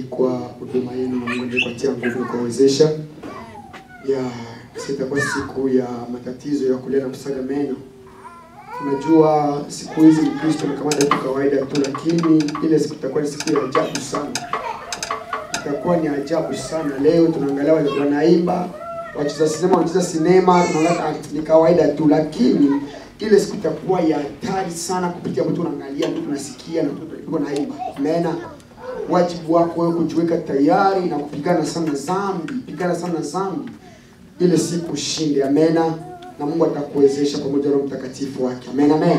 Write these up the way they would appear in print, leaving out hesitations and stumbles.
kwa huduma yenu na Mungu kwa tia nguvu kuwezesha. Sitakuwa siku ya matatizo ya kulia na kusaga meno. Unajua siku hizi Kristo ni kama kitu kawaida tu, lakini ile siku itakuwa ni siku ya ajabu sana. Itakuwa ni ajabu sana. Leo tunaangalia wanaimba, wacheza sinema, tunaangalia ni kawaida tu, lakini ile siku itakuwa ya hatari sana kupitia mtu unaangalia, mtu unasikia na mtu yuko naimba. Amen. Wajibu wako wewe kujiweka tayari na kupigana sana dhambi. Ile siku shinde. Amen. Na Mungu atakuwezesha pamoja na Roho Mtakatifu wake. Amen, amen.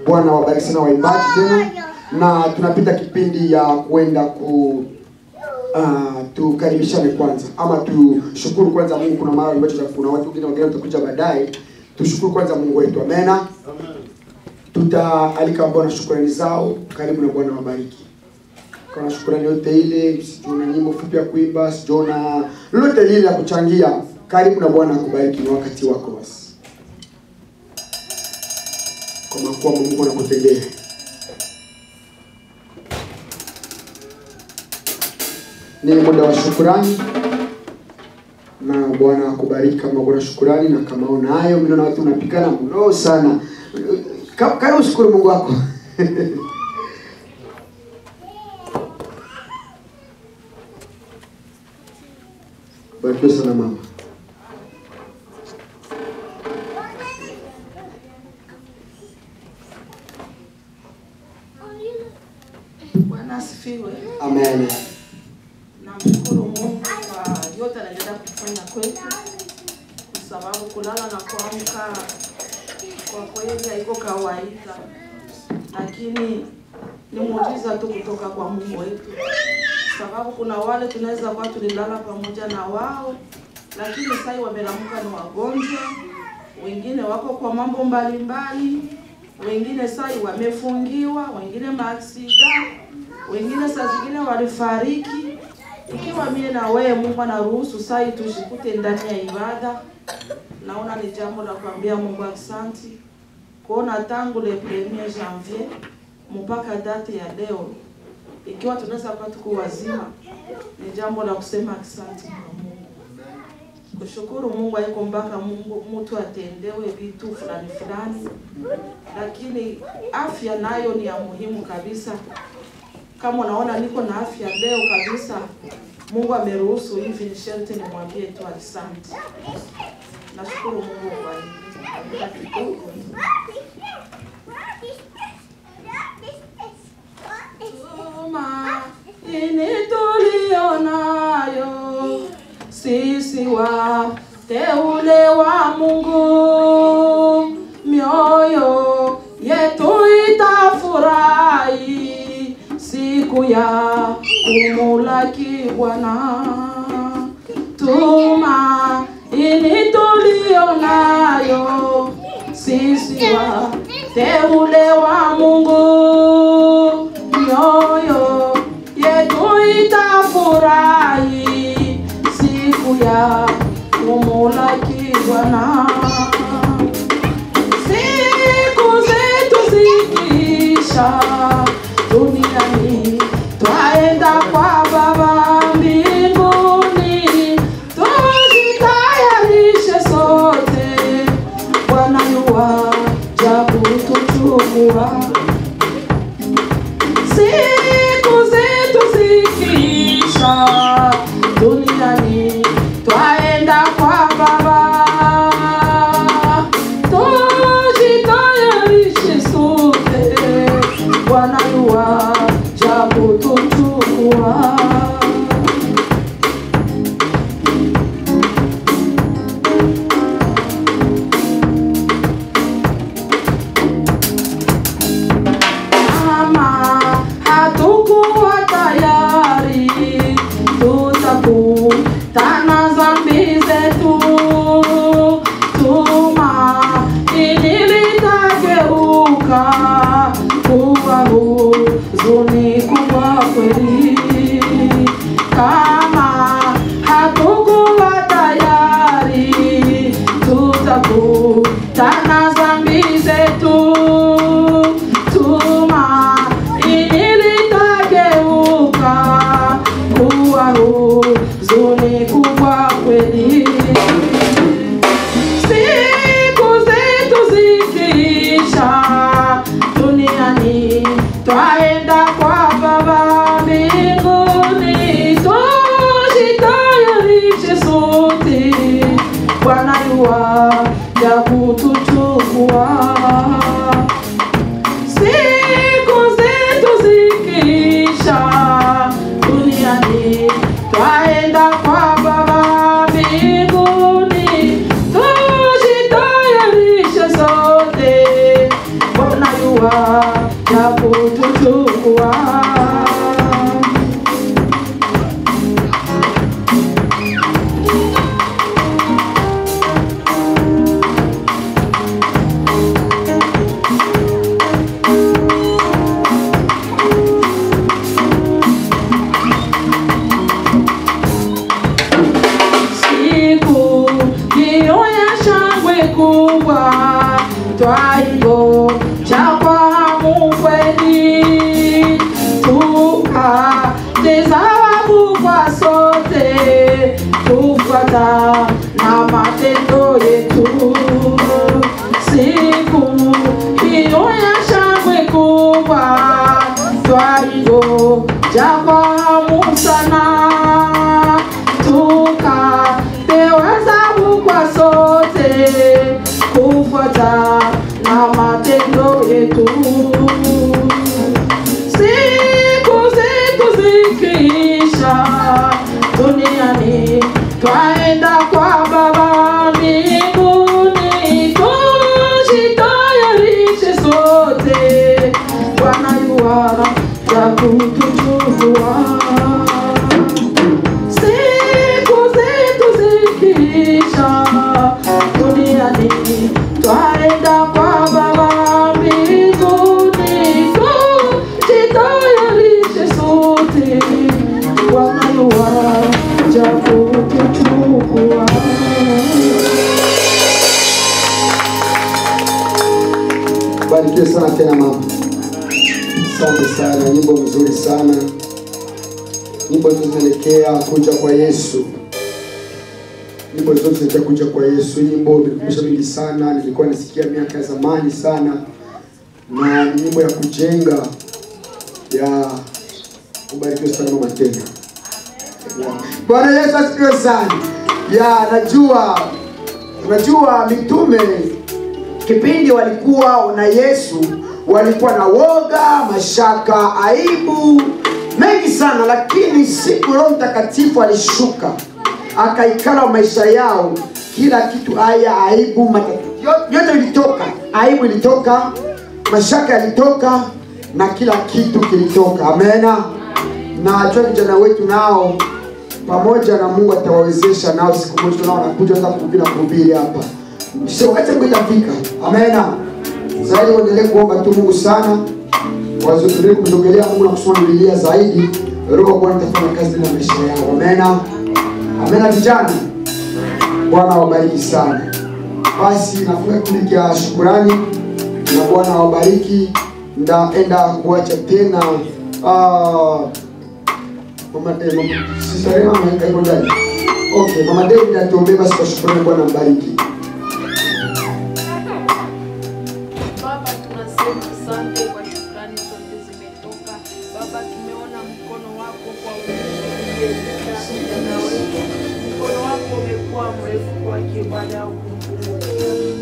Bwana wabariki sana waimbaji tena. Na tunapita kipindi ya kwenda tukaribishane kwanza ama tushukuru kwanza Mungu. Kuna mara ambacho kuna watu wengine watakuja baadaye. Tushukuru kwanza Mungu wetu. Amen. Tutaalika Bwana shukrani zao. Karibu na Bwana wabariki. Kwa shukrani yote ile, sijiona nyimbo fupi ya kuimba, sijiona lolote lile la kuchangia. Karibu na Bwana akubariki na wakati wako basi. Kwa makuwa Mungu anakutendea. Ni muda wa shukrani. Na Bwana akubariki kama Bwana shukrani, na kama unayo mimi na watu unapikana mno sana. Karibu shukuru Mungu wako. Barikiwe sana mama. Bwana asifiwe. Amen. Namshukuru Mungu kwa yote anaendelea kufanya kwetu. Kwa sababu kulala na kuamka kwa kweli haiko kawaida. Lakini ni muujiza tu kutoka kwa Mungu wetu. Sababu kuna wale tunaweza kwa tulilala pamoja na wao, lakini sasa wamelamuka ni wagonjwa. Wengine wako kwa mambo mbalimbali. Wengine sasa wamefungiwa, wengine maaksida, wengine saa zingine walifariki. Ikiwa mimi na wewe Mungu anaruhusu sasa tushikute ndani ya ibada, naona ni jambo la kuambia Mungu asante. Kuona tangu le 1er janvier mpaka date ya leo, ikiwa tunaweza kwa tuko wazima, ni jambo la kusema asante kwa Mungu. Kushukuru Mungu haiko mpaka Mungu mtu atendewe vitu fulani, lakini afya nayo ni ya muhimu kabisa. Kama unaona niko na afya leo kabisa, Mungu ameruhusu hivi, ni sharti nimwambie tu asante. Nashukuru Mungu kwa hili. Tulionayo sisi wateule wa Mungu, mioyo yetu itafurahi siku ya kumulaki Bwana. Tumaini tulionayo sisi wateule wa Mungu, mioyo yetu itafurahi siku ya kumulaki Bwana. Siku zetu zikisha duniani, twaenda kwa Baba mbinguni. Tujitayarishe sote, Bwana yuaja kutuchukua. Siku zetu zikisha duniani, twaenda kwa Baba. Tujitayarishe sote, Bwana huzuni kubwa kweli. Siku zetu zikiisha duniani, twaenda kwa Baba mbinguni. Tujitayarishe sote, Bwana yuaja kutuchukua. Siku zetu zikiisha duniani, twaenda kwa Baba mbinguni. Tujitayarishe sote, Bwana yuaja kutuchukua. Twaigo chapa hamu kweli, tukatezawabu kwa sote, kufuata na matendo yetu. Siku hiyo ya shangwe kubwa, twaigo chapa hamu sana, tukatezawabu kwa sote, kufuata na matendo yetu. Siku zetu zikiisha duniani, twaenda kwa Baba mbinguni. Tujitayarishe sote, Bwana yuaja kutuchukua. Siku zetu zikiisha duniani, twaenda kwa Baba mbinguni. Tujitayarishe sote, Bwana yuaja kutuchukua. Barikiwe sana tena mama. Asante sana, nyimbo nzuri sana. Nyimbo zinaelekea kuja kwa Yesu. Nyimbo zote zinaelekea kuja kwa Yesu. Nyimbo nilikumbusha mingi sana, nilikuwa nasikia miaka ya zamani sana. Na nyimbo ya kujenga ya kubarikiwa sana mama tena. Bwana Yesu asifiwe sana. Unajua mitume kipindi walikuwa na Yesu walikuwa na woga, mashaka, aibu mengi sana, lakini siku Roho Mtakatifu alishuka akaikala maisha yao, kila kitu haya aibu yote ilitoka, aibu ilitoka, mashaka yalitoka na kila kitu kilitoka. Amena. Na jua vijana wetu nao pamoja na Mungu atawawezesha nao siku moja nao wanakuja hata kuhubiri hapa. Sio wacha kuitafika. Amena. Zaidi waendelee kuomba tu Mungu sana. Wazoendelee kumsogelea Mungu na kusoma Biblia zaidi. Roho Bwana atafanya kazi na maisha yao. Amena. Amena vijana. Bwana wabariki sana. Basi nafunga kipindi cha shukrani na Bwana wabariki. Ndaenda kuacha tena Mama Sisarema mweka iko ndani. Okay, Mama David atuombee basi kwa shukrani. Bwana mbariki. Baba, tunasema asante kwa shukrani zote zimetoka. Baba, tumeona mkono wako kwa vijana wetu. Mkono wako umekuwa mrefu kwa kibada ukumbuka.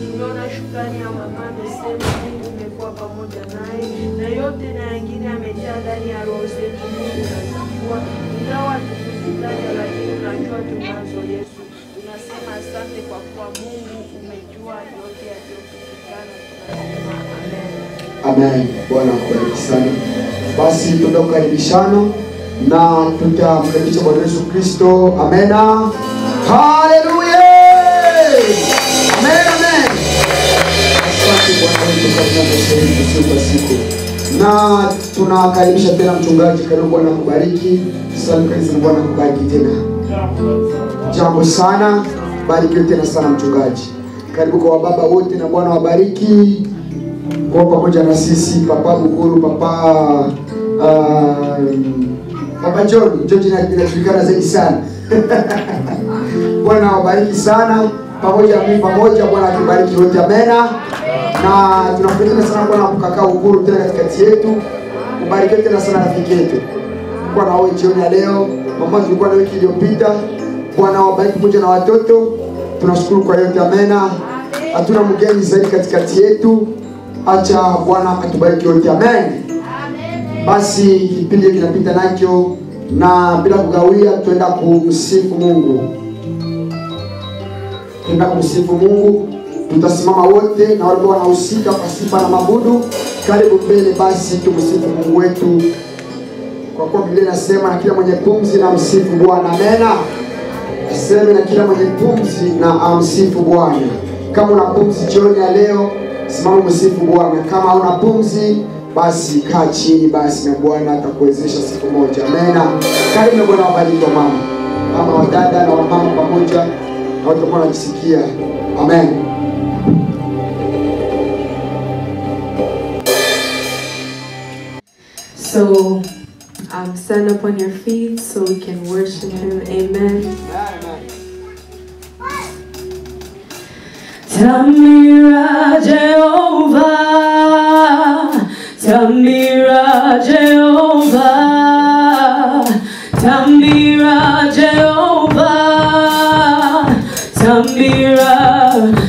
Tumeona shukrani ya mama amesema Mungu umekuwa pamoja naye, na yote na wengine amejaa ndani ya roho zetu. Mungu unajua, ingawa tukuzitaja lakini unajua tunazo Yesu. Tunasema asante kwa kuwa Mungu umejua yote yaliyopitikana. Tunasema amen. Amen. Bwana akubariki sana. Basi tunakaribishana na tutamkaribisha Bwana Yesu Kristo. Amena. Haleluya. Amen, amen. Asante Bwana wetu kwa kutubariki siku. Na tunakaribisha tena mchungaji. Karibu, Bwana kubariki. Asante kanisa, Bwana kubariki tena. Jambo sana. Barikiwe tena sana mchungaji. Karibu kwa baba wote na Bwana wabariki. Kwa pamoja na sisi Papa Bukuru, Papa John inajulikana zaidi sana. Bwana awabariki sana. Pamoja mimi pamoja, Bwana atubariki wote, amena. Na tunapenda sana Bwana kukakaa uhuru tena katikati yetu. Ubariki tena sana rafiki yetu. Kwa na wewe jioni ya leo, mama tulikuwa na wiki iliyopita. Bwana awabariki pamoja na watoto. Tunashukuru kwa yote, amena. Hatuna mgeni zaidi katikati yetu. Acha Bwana atubariki wote, amen. Basi kipindi kinapita nacho na bila kugawia tuenda kumsifu Mungu. Tuenda kumsifu Mungu. Tutasimama wote na wale wanahusika kwa sifa na mabudu. Karibu mbele basi tumsifu Mungu wetu. Kwa kuwa Biblia inasema na kila mwenye pumzi na msifu Bwana, amena. Sema na kila mwenye pumzi na amsifu Bwana. Kama una pumzi jioni ya leo, simama msifu Bwana. Kama hauna pumzi, basi kaa chini basi na Bwana atakuwezesha siku moja. Amena. Karibu na Bwana wabariki wa mama. Mama wa dada na wa mama pamoja na wote ambao wanajisikia. Amen. So stand up on your feet so we can worship Him. Amen. Tamira Jehovah, Tamira Jehovah, Tamira Jehovah, Tamira,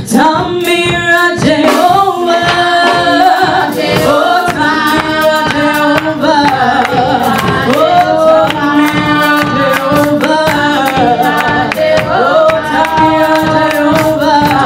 Tamira Jehovah, oh Tamira Jehovah, oh Tamira Jehovah, oh Tamira Jehovah.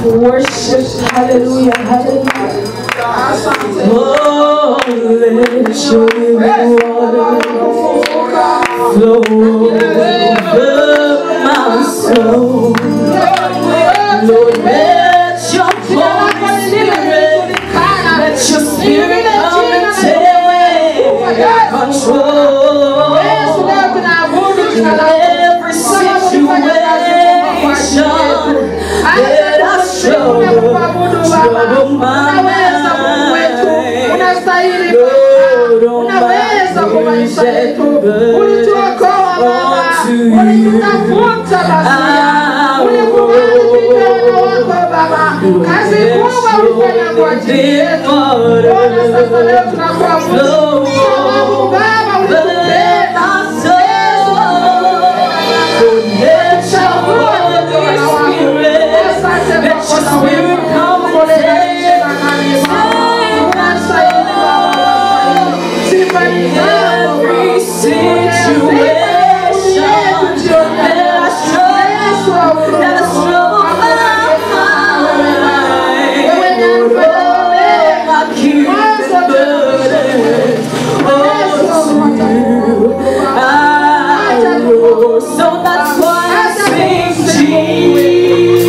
Worship, hallelujah, hallelujah. Oh, let your living water flow over my soul. Lord, let your Holy Spirit, let your Spirit come and take control in every situation. Trouble my mind. Unaweza kwa maisha yetu. Ulituokoa Baba. Ulitutafuta basi. Ulikuwa wako Baba. Kazi kubwa ulifanya kwa ajili yetu. Bwana sasa leo tunakuabudu. Sababu Baba ulitupenda. Every situation that I struggle my mind, I keep the burden so that's why I sing Jesus.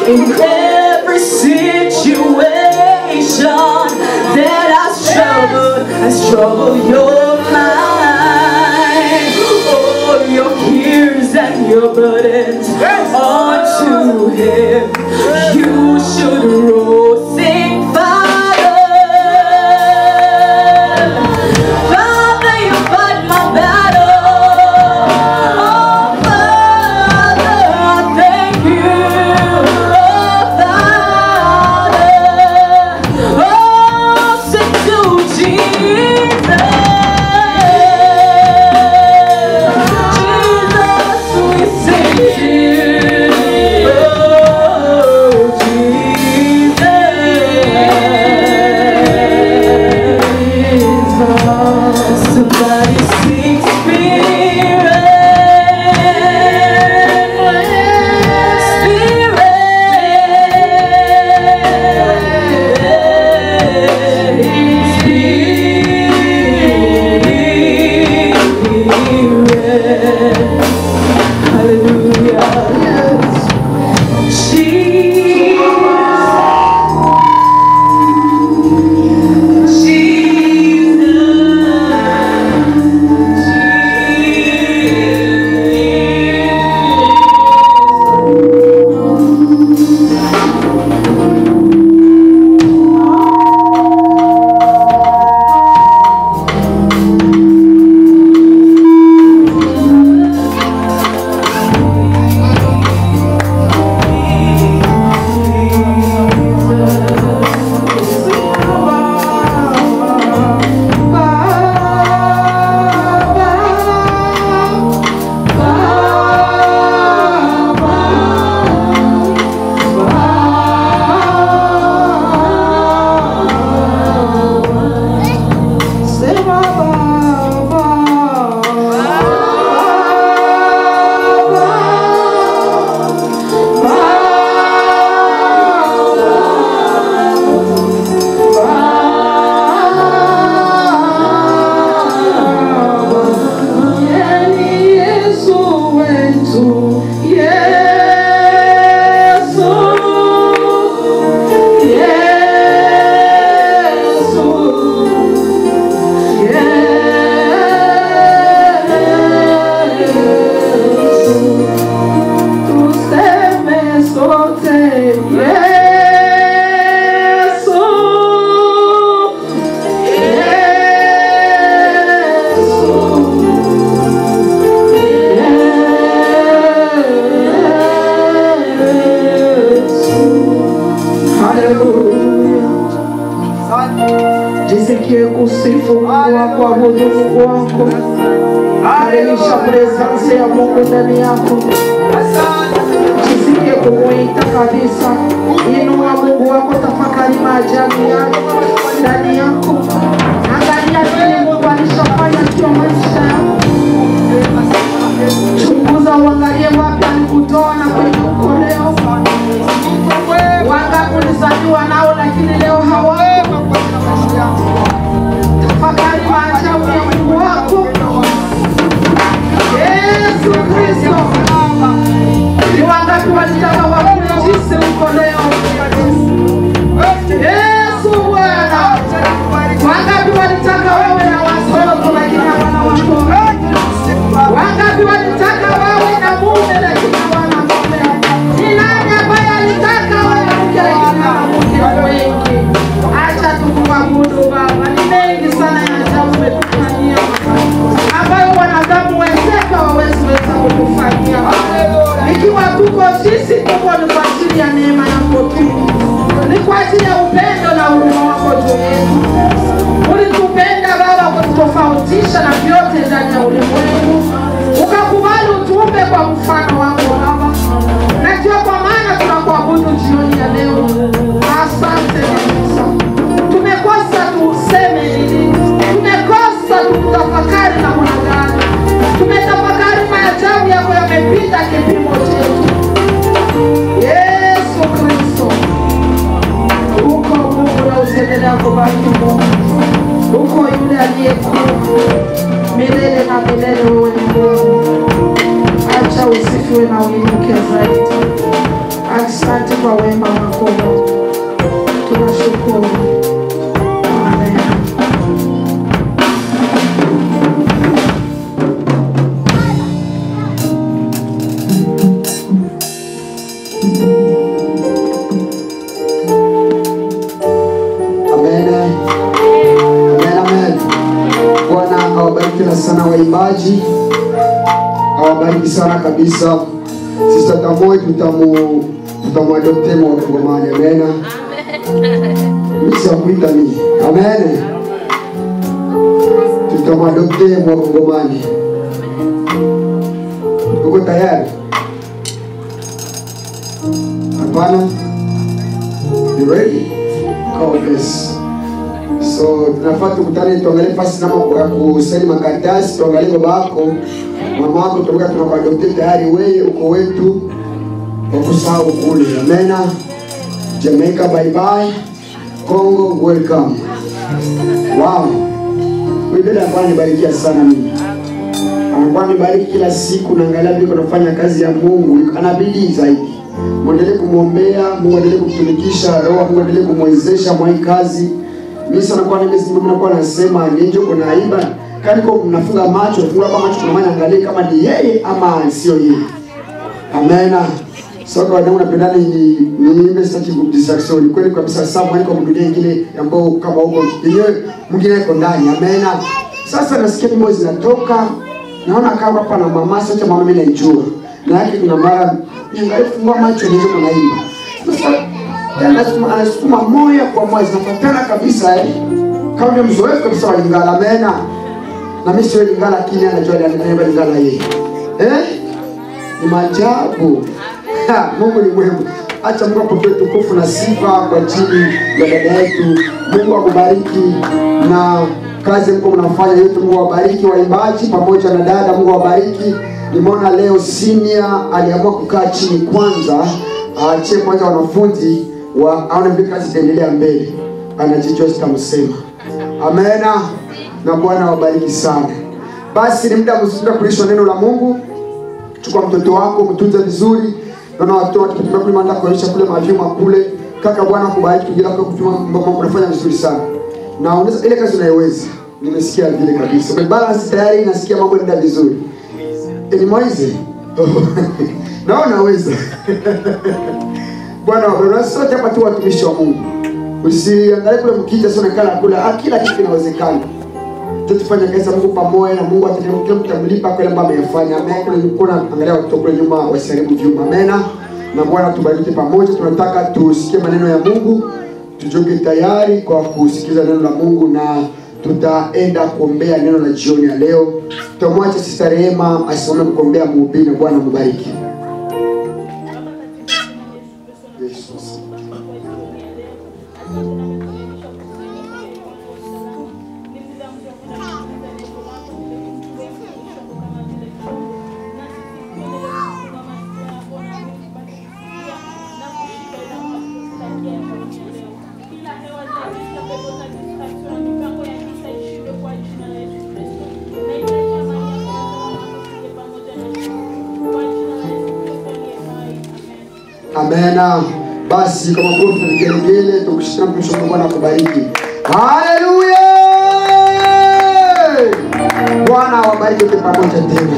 In every situation that I struggle your mind. Oh, your cares and your burdens onto Him. You should roll, sing, Father. Father, you fight my battle. Jesus. Jisikie kusifu Mungu wako, abudu Mungu wako. Karibisha presence ya Mungu ndani yako. Jisikie kumuita kabisa. Inua Mungu wako, tafakari maajabu yako ndani yako. Angalia vile Mungu alishafanya kwa maisha yako. Chunguza uangalie wapi alikutoa na kwenye uko leo. Wangapi ulizaliwa nao lakini leo hawako. Tafakari maajabu ya Mungu wako. Yesu Kristo. Ni wangapi walitaka wakule jinsi uko leo. Yesu Bwana. Wangapi walitaka wewe na watoto lakini hawana watoto. Wangapi walitaka wewe na mume lakini hawana mume. Ni nani ambaye alitaka wewe mke lakini hawana mke wengi. Acha tukuabudu Baba. Ni mengi sana yanadamu umetufanyia ambayo wanadamu wenzetu hawawezi kukufanyia. Ikiwa tuko sisi tuko ni kwa ajili ya neema yako tu. Ni kwa ajili ya upendo na huruma wako juu yetu. Ulitupenda Baba kutofautisha na vyote ndani ya ulimwengu. Ukakubali utuumbe kwa mfano wako Baba. Na ndio kwa maana tunakuabudu jioni ya leo. Asante Yesu. Tumekosa tuseme nini? Tumekosa tutafakari na mwanadamu. Tumetafakari maajabu yako yamepita kipimo chetu. Yesu Kristo. Uko Mungu na usiendelea kubaki Mungu. Uko yule aliyekuu milele na milele, wewe ni Mungu. Acha usifiwe na uinuke zaidi. Asante kwa wema wako. Tunashukuru. Amen. Awabariki sana waimbaji. Awabariki sana kabisa. Sister Tamoy tutamuadopte mwa Kongomani. Amen. Misa kuita ni. Amen. Tutamuadopte mwa Kongomani. Uko tayari? Hapana? You ready? Oh yes. So tunafaa tukutane tuangalie pasi nama kwa kusali makaratasi, tuangalie baba yako, mama yako, tunakuadopte tayari, wewe uko wetu wa kusahau kule. Amen. Jamaica bye bye. Congo welcome. Wow. Wewe anakuwa nibarikia sana mimi. Anakuwa nibariki kila siku, naangalia vile unafanya kazi ya Mungu, anabidi zaidi. Muendelee kumwombea, Mungu endelee kumtumikisha, roho Mungu endelee kumwezesha mwa kazi. Mimi sana kwa nimekuwa nasema ninje kuna aiba kaniko mnafunga macho, funga kwa macho tunamanya angalie kama ni yeye ama sio yeye. Amen. So kwa nini unapendana ni niimbe sitaki distraction. Kweli kabisa saa mwani kwa dunia nyingine ambao kama huko yeye mwingine yuko ndani. Amen. Sasa nasikia nyimbo zinatoka. Naona kama hapa na mama sasa mama mimi naijua. Na yake kuna mara niangalie funga macho ninje kuna aiba. Sasa anasukuma moyo kwa moyo zinafuatana kabisa kama ni mzoefu kabisa wa Lingala. Amen. Na mimi sio Lingala lakini anajua ananiambia Lingala yeye. Ni maajabu. Mungu ni mwema. Acha Mungu apokee tukufu na sifa kwa ajili ya dada yetu. Mungu akubariki na kazi mko mnafanya yote. Mungu awabariki waimbaji pamoja na dada. Mungu awabariki. Nimeona leo senior aliamua kukaa chini kwanza, aachie kwanza wanafunzi aone vile kazi itaendelea mbele. Anajijua sitamsema. Amen. Na Bwana awabariki sana. Basi ni muda mzuri kulishwa neno la Mungu. Chukua mtoto wako, mtunze vizuri. Na watoto wakipiga kule manda kuonyesha kule mavyuma kule. Kaka Bwana kubariki kujira kwa kutuma mambo unafanya vizuri sana. Na unaweza ile kazi unaiweza. Nimesikia vile kabisa. Umebalance tayari, nasikia mambo yanaenda vizuri. Ni Moize. Naona unaweza. Bwana wabariki sote hapa tu watumishi wa Mungu. Usiangalie kule mkija sio nakala kula, kila kitu kinawezekana. Tutafanya kazi ya Mungu pamoja na Mungu atamlipa kwa yale ambayo amefanya. Amen. Kuna angalia watoto kule nyuma wasiharibu vyuma. Amen. Na Bwana tubariki pamoja. Tunataka tusikie maneno ya Mungu tujoke tayari kwa kusikiza neno la Mungu, na tutaenda kuombea neno la jioni ya leo. Tutamwacha Sister Rehema asimame kuombea mhubiri. Bwana mubariki. Amena. Basi kama kwa vigelegele tukishika mtumishi wa Bwana kubariki. Haleluya! Bwana awabariki wote pamoja tena.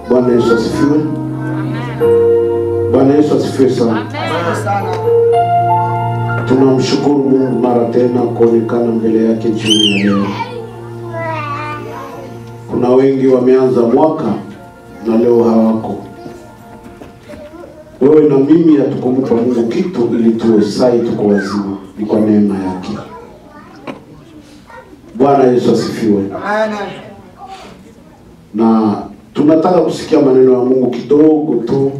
Bwana Yesu asifiwe. Bwana Yesu asifiwe sana. Tunamshukuru Mungu mara tena kuonekana mbele yake jioni ya leo. Kuna wengi wameanza mwaka na leo hawako. Wewe na mimi hatukumpa Mungu kitu ili tuwe sai tuko wazima, ni kwa neema yake. Bwana Yesu asifiwe. Na tunataka kusikia maneno ya Mungu kidogo tu,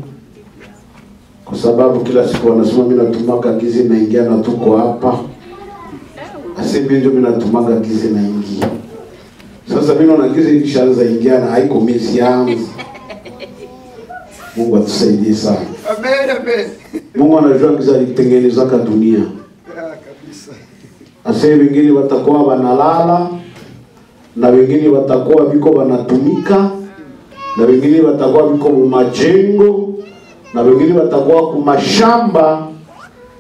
kwa sababu kila siku wanasema mimi natumaka gizi naingia na tuko hapa. Aseme ndio mimi natumaka gizi naingia. Sasa mimi naona gizi ikishaanza ingia na haiko mizi yangu. Mungu atusaidie sana. Amen, amen. Mungu anajua giza litengeneza dunia. Kabisa. Aseme wengine watakuwa wanalala, na wengine watakuwa biko wanatumika, na wengine watakuwa biko majengo, na wengine watakuwa kumashamba,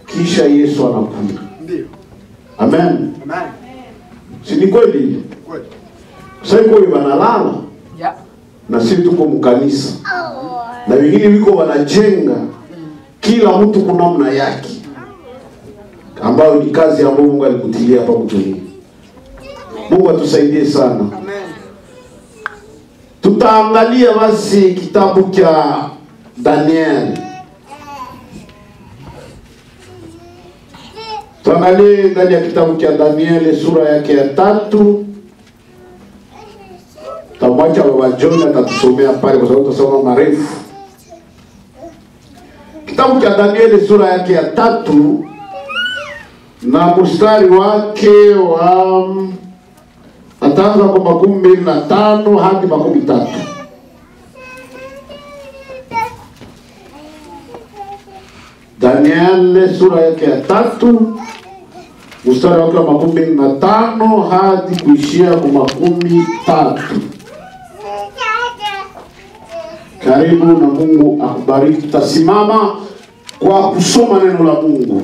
kisha Yesu anakuja. Ndio. Amen. Amen. Si ni kweli? Kweli. Sasa kwa wanalala. Yeah. Na sisi tuko mkanisa. Na wengine wiko wanajenga. Kila mtu kuna namna yake, ambayo ni kazi ambayo Mungu alikutilia hapa mtuni. Mungu atusaidie sana. Amen. Tutaangalia basi kitabu cha Daniel. Tuangalie ndani ya kitabu cha Daniel sura yake ya 3. Tamwacha baba John atatusomea pale kwa sababu tutasoma marefu. Kitabu cha Daniel sura yake ya 3 na mstari wake wa ataanza kwa 25 hadi 13. Daniel sura yake ya 3 mstari wake wa 25 hadi kuishia kwa 13. Karibu na Mungu akubariki. Tasimama kwa kusoma neno la Mungu.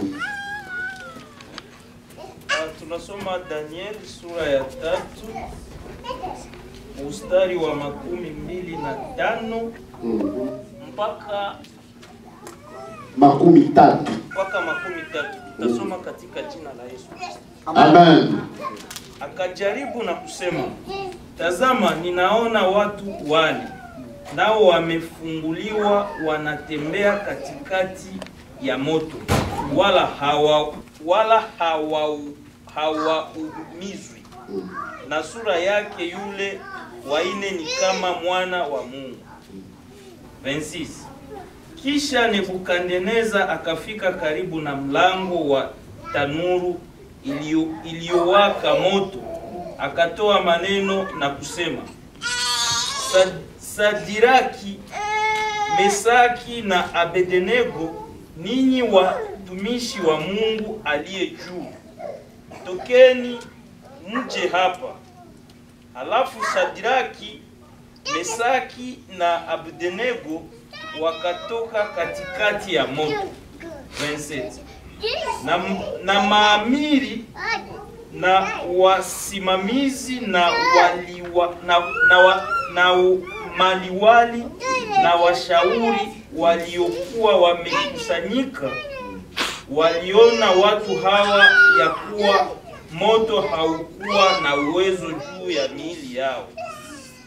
Tunasoma Daniel sura ya 3 mstari wa 25 mpaka 13. Tutasoma katika jina la Yesu. Amen. Akajaribu na kusema, tazama ninaona watu wale, nao wamefunguliwa, wanatembea katikati ya moto, wala hawaumizwi, na sura yake yule waine ni kama mwana wa Mungu. 26. Kisha Nebukadneza akafika karibu na mlango wa tanuru iliyowaka moto, akatoa maneno na kusema, Sadiraki, Mesaki na Abednego, ninyi watumishi wa Mungu aliye juu, tokeni mje hapa. Alafu Sadiraki, Mesaki na Abednego wakatoka katikati ya moto. 27. Na maamiri na wasimamizi na maliwali na washauri waliokuwa wamekusanyika waliona watu hawa ya kuwa moto haukuwa na uwezo juu ya miili yao,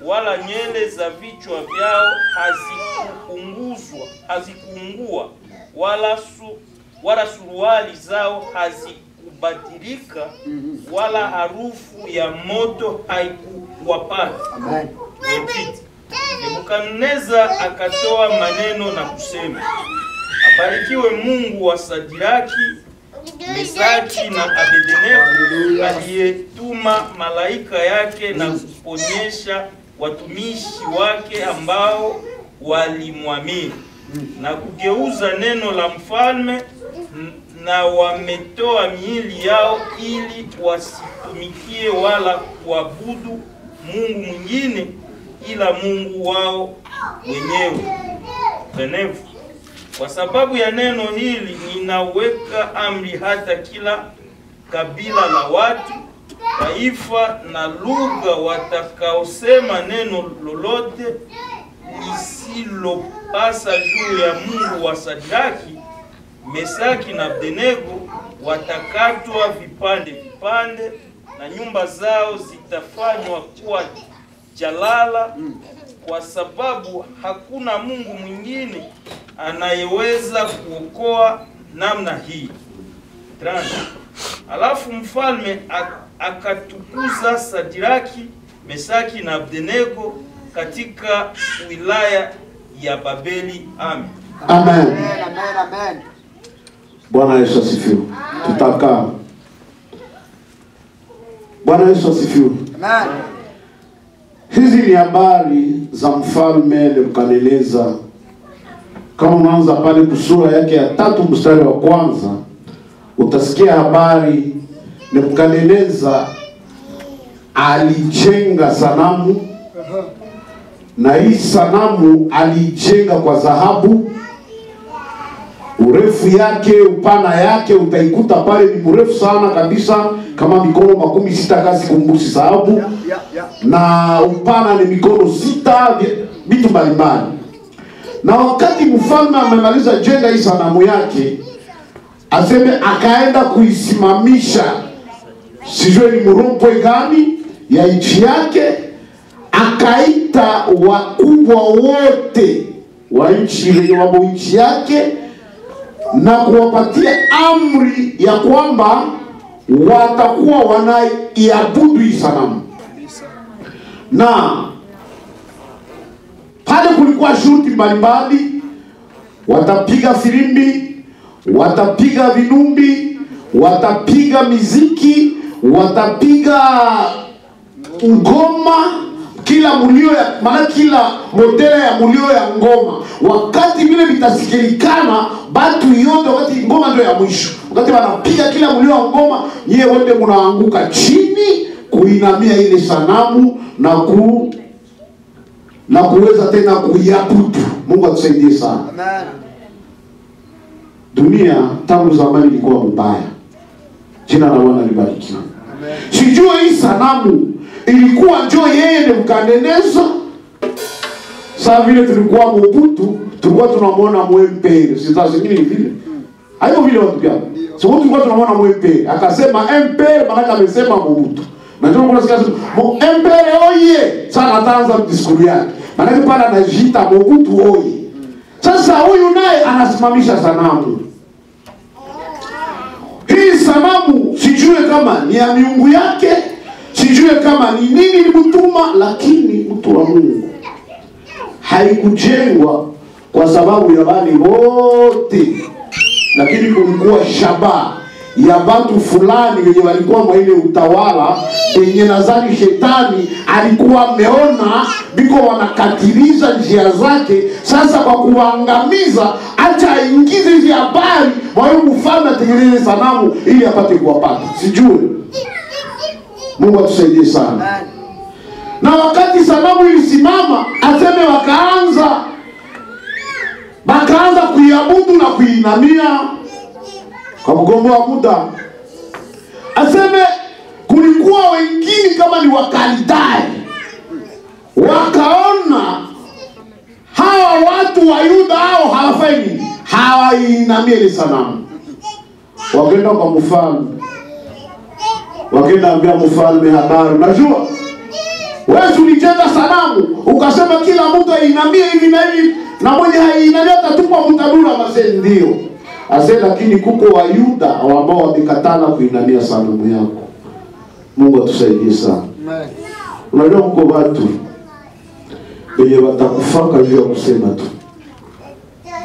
wala nyele za vichwa vyao hazikuungua, wala suruali zao hazikubadilika, wala harufu ya moto haikuwapata. Amen. Nebukadneza akatoa maneno na kusema, abarikiwe Mungu wa Sadiraki, Mesaki na Abednego, aliyetuma malaika yake na kuponyesha watumishi wake ambao walimwamini na kugeuza neno la mfalme, na wametoa miili yao ili wasitumikie wala kuabudu Mungu mwingine ila Mungu wao wenyewe. Benevu. Kwa sababu ya neno hili ninaweka amri hata kila kabila la watu, taifa na lugha watakaosema neno lolote lisilopasa juu ya Mungu wa Sadiraki, Mesaki na Abednego watakatwa vipande vipande, na nyumba zao zitafanywa kuwa jalala, kwa sababu hakuna Mungu mwingine anayeweza kuokoa namna hii. Alafu mfalme akatukuza Sadiraki, Mesaki na Abednego katika wilaya ya Babeli. Amen. Amen. Amen. Amen. Bwana Yesu asifiwe. Tutakaa. Bwana Yesu asifiwe. Amen. Hizi ni habari za mfalme Nebukadneza. Kama unaanza pale kusura yake ya 3 mstari wa kwanza, utasikia habari Nebukadneza alijenga sanamu, na hii sanamu alijenga kwa dhahabu. Urefu yake, upana yake utaikuta pale ni mrefu sana kabisa, kama mikono 60 kazi kumbusi sababu. Na upana ni mikono 6, vitu mbalimbali. Na wakati mfalme amemaliza jenga hii sanamu yake, aseme akaenda kuisimamisha, sijue ni mrompwe gani ya nchi yake, akaita wakubwa wote wa nchi wenye wabo nchi yake, na kuwapatia amri ya kwamba watakuwa wanaiabudu hii sanamu. Na pale kulikuwa shuruti mbalimbali, watapiga filimbi, watapiga vinumbi, watapiga miziki, watapiga ngoma, kila mulio ya maana kila modele ya mulio ya ngoma. Wakati vile vitasikilikana batu yote, wakati ngoma ndio ya mwisho, wakati wanapiga kila mulio wa ngoma, nyie wote mnaanguka chini kuinamia ile sanamu na kuweza tena kuiabudu. Mungu atusaidie sana. Amen. Dunia tangu zamani ilikuwa mbaya. Jina la Bwana libarikiwe. Amen. Sijua hii sanamu ilikuwa njoo yeye Nebukadneza. Sasa vile tulikuwa Mobutu, tulikuwa tunamwona Mwempere. Sasa zingine ni vile. Hayo vile watu gani? Sio tulikuwa tunamwona Mwempere. Akasema Empere, maana amesema Mobutu. Na ndio kuna sikia Empere oye. Sasa ataanza diskuri yake. Maana pale anajiita Mobutu oye. Sasa huyu naye anasimamisha sanamu. Hii sanamu sijue kama ni ya miungu yake, sijue kama ni nini ilimtuma, lakini mtu wa Mungu. Haikujengwa kwa sababu ya bali wote, lakini kulikuwa shabaha ya watu fulani wenye walikuwa mwa ile utawala, yenye nadhani shetani alikuwa ameona biko wanakatiliza njia zake. Sasa kwa kuangamiza, acha aingize hizi habari mwa yule mfalme atengeneze sanamu ili apate kuwapata. Sijue. Mungu atusaidie sana. Na wakati sanamu ilisimama, aseme wakaanza kuiabudu na kuinamia kwa mgombo wa muda. Aseme kulikuwa wengine kama ni Wakaldai, wakaona hawa watu wa Yuda hao hawafanyi, hawainamia ile sanamu. Wakaenda kwa mfalme, wakaenda ambia mfalme habari. Unajua Wewe ulijenga sanamu, ukasema kila mtu ainamie hivi na hivi, na mwenye hainamia atatupa mtadura mazee ndio. Ase lakini kuko Wayuda ambao wamekatana kuinamia sanamu yako. Mungu atusaidie sana. Amen. Unajua kuko watu wenye watakufaka juu ya kusema tu.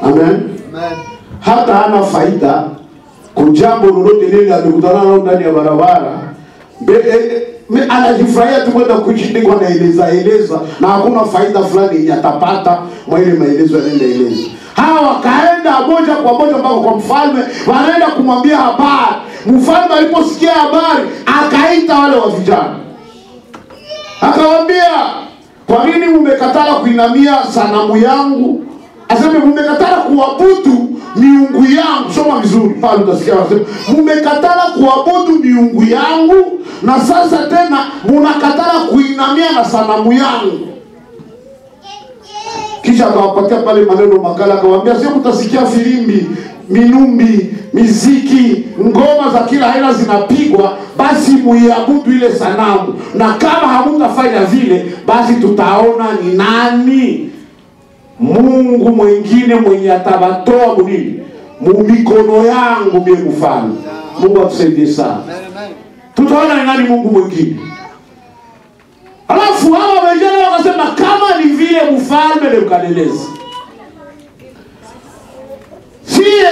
Amen. Amen. Hata hana faida kujambo lolote lile amekutana nalo ndani ya barabara. Anajifurahia tu kwenda kuchindika na eleza na hakuna faida fulani atapata mwa ile maelezo yanayoeleza. Hawa wakaenda moja kwa moja mpaka kwa mfalme, wanaenda kumwambia habari. Mfalme aliposikia habari akaita wale wa vijana. Akawaambia, kwa nini mmekatala kuinamia sanamu yangu? Aseme mmekatala kuabudu miungu yangu. Soma vizuri pale utasikia wanasema mmekatala kuabudu miungu yangu na sasa tena mnakatala kuinamia na sanamu yangu. Kisha akawapatia pale maneno makala, akawaambia sio mtasikia filimbi, minumbi, miziki, ngoma za kila aina zinapigwa, basi muiabudu ile sanamu. Na kama hamtafanya vile, basi tutaona ni nani Mungu mwingine mwenye atabatoa munini mumikono yangu mie mfano. Mungu atusaidie sana. Tutaona ni nani Mungu mwingine. Alafu hawa wengine wakasema kama ni vile mfalme Nebukadneza, sie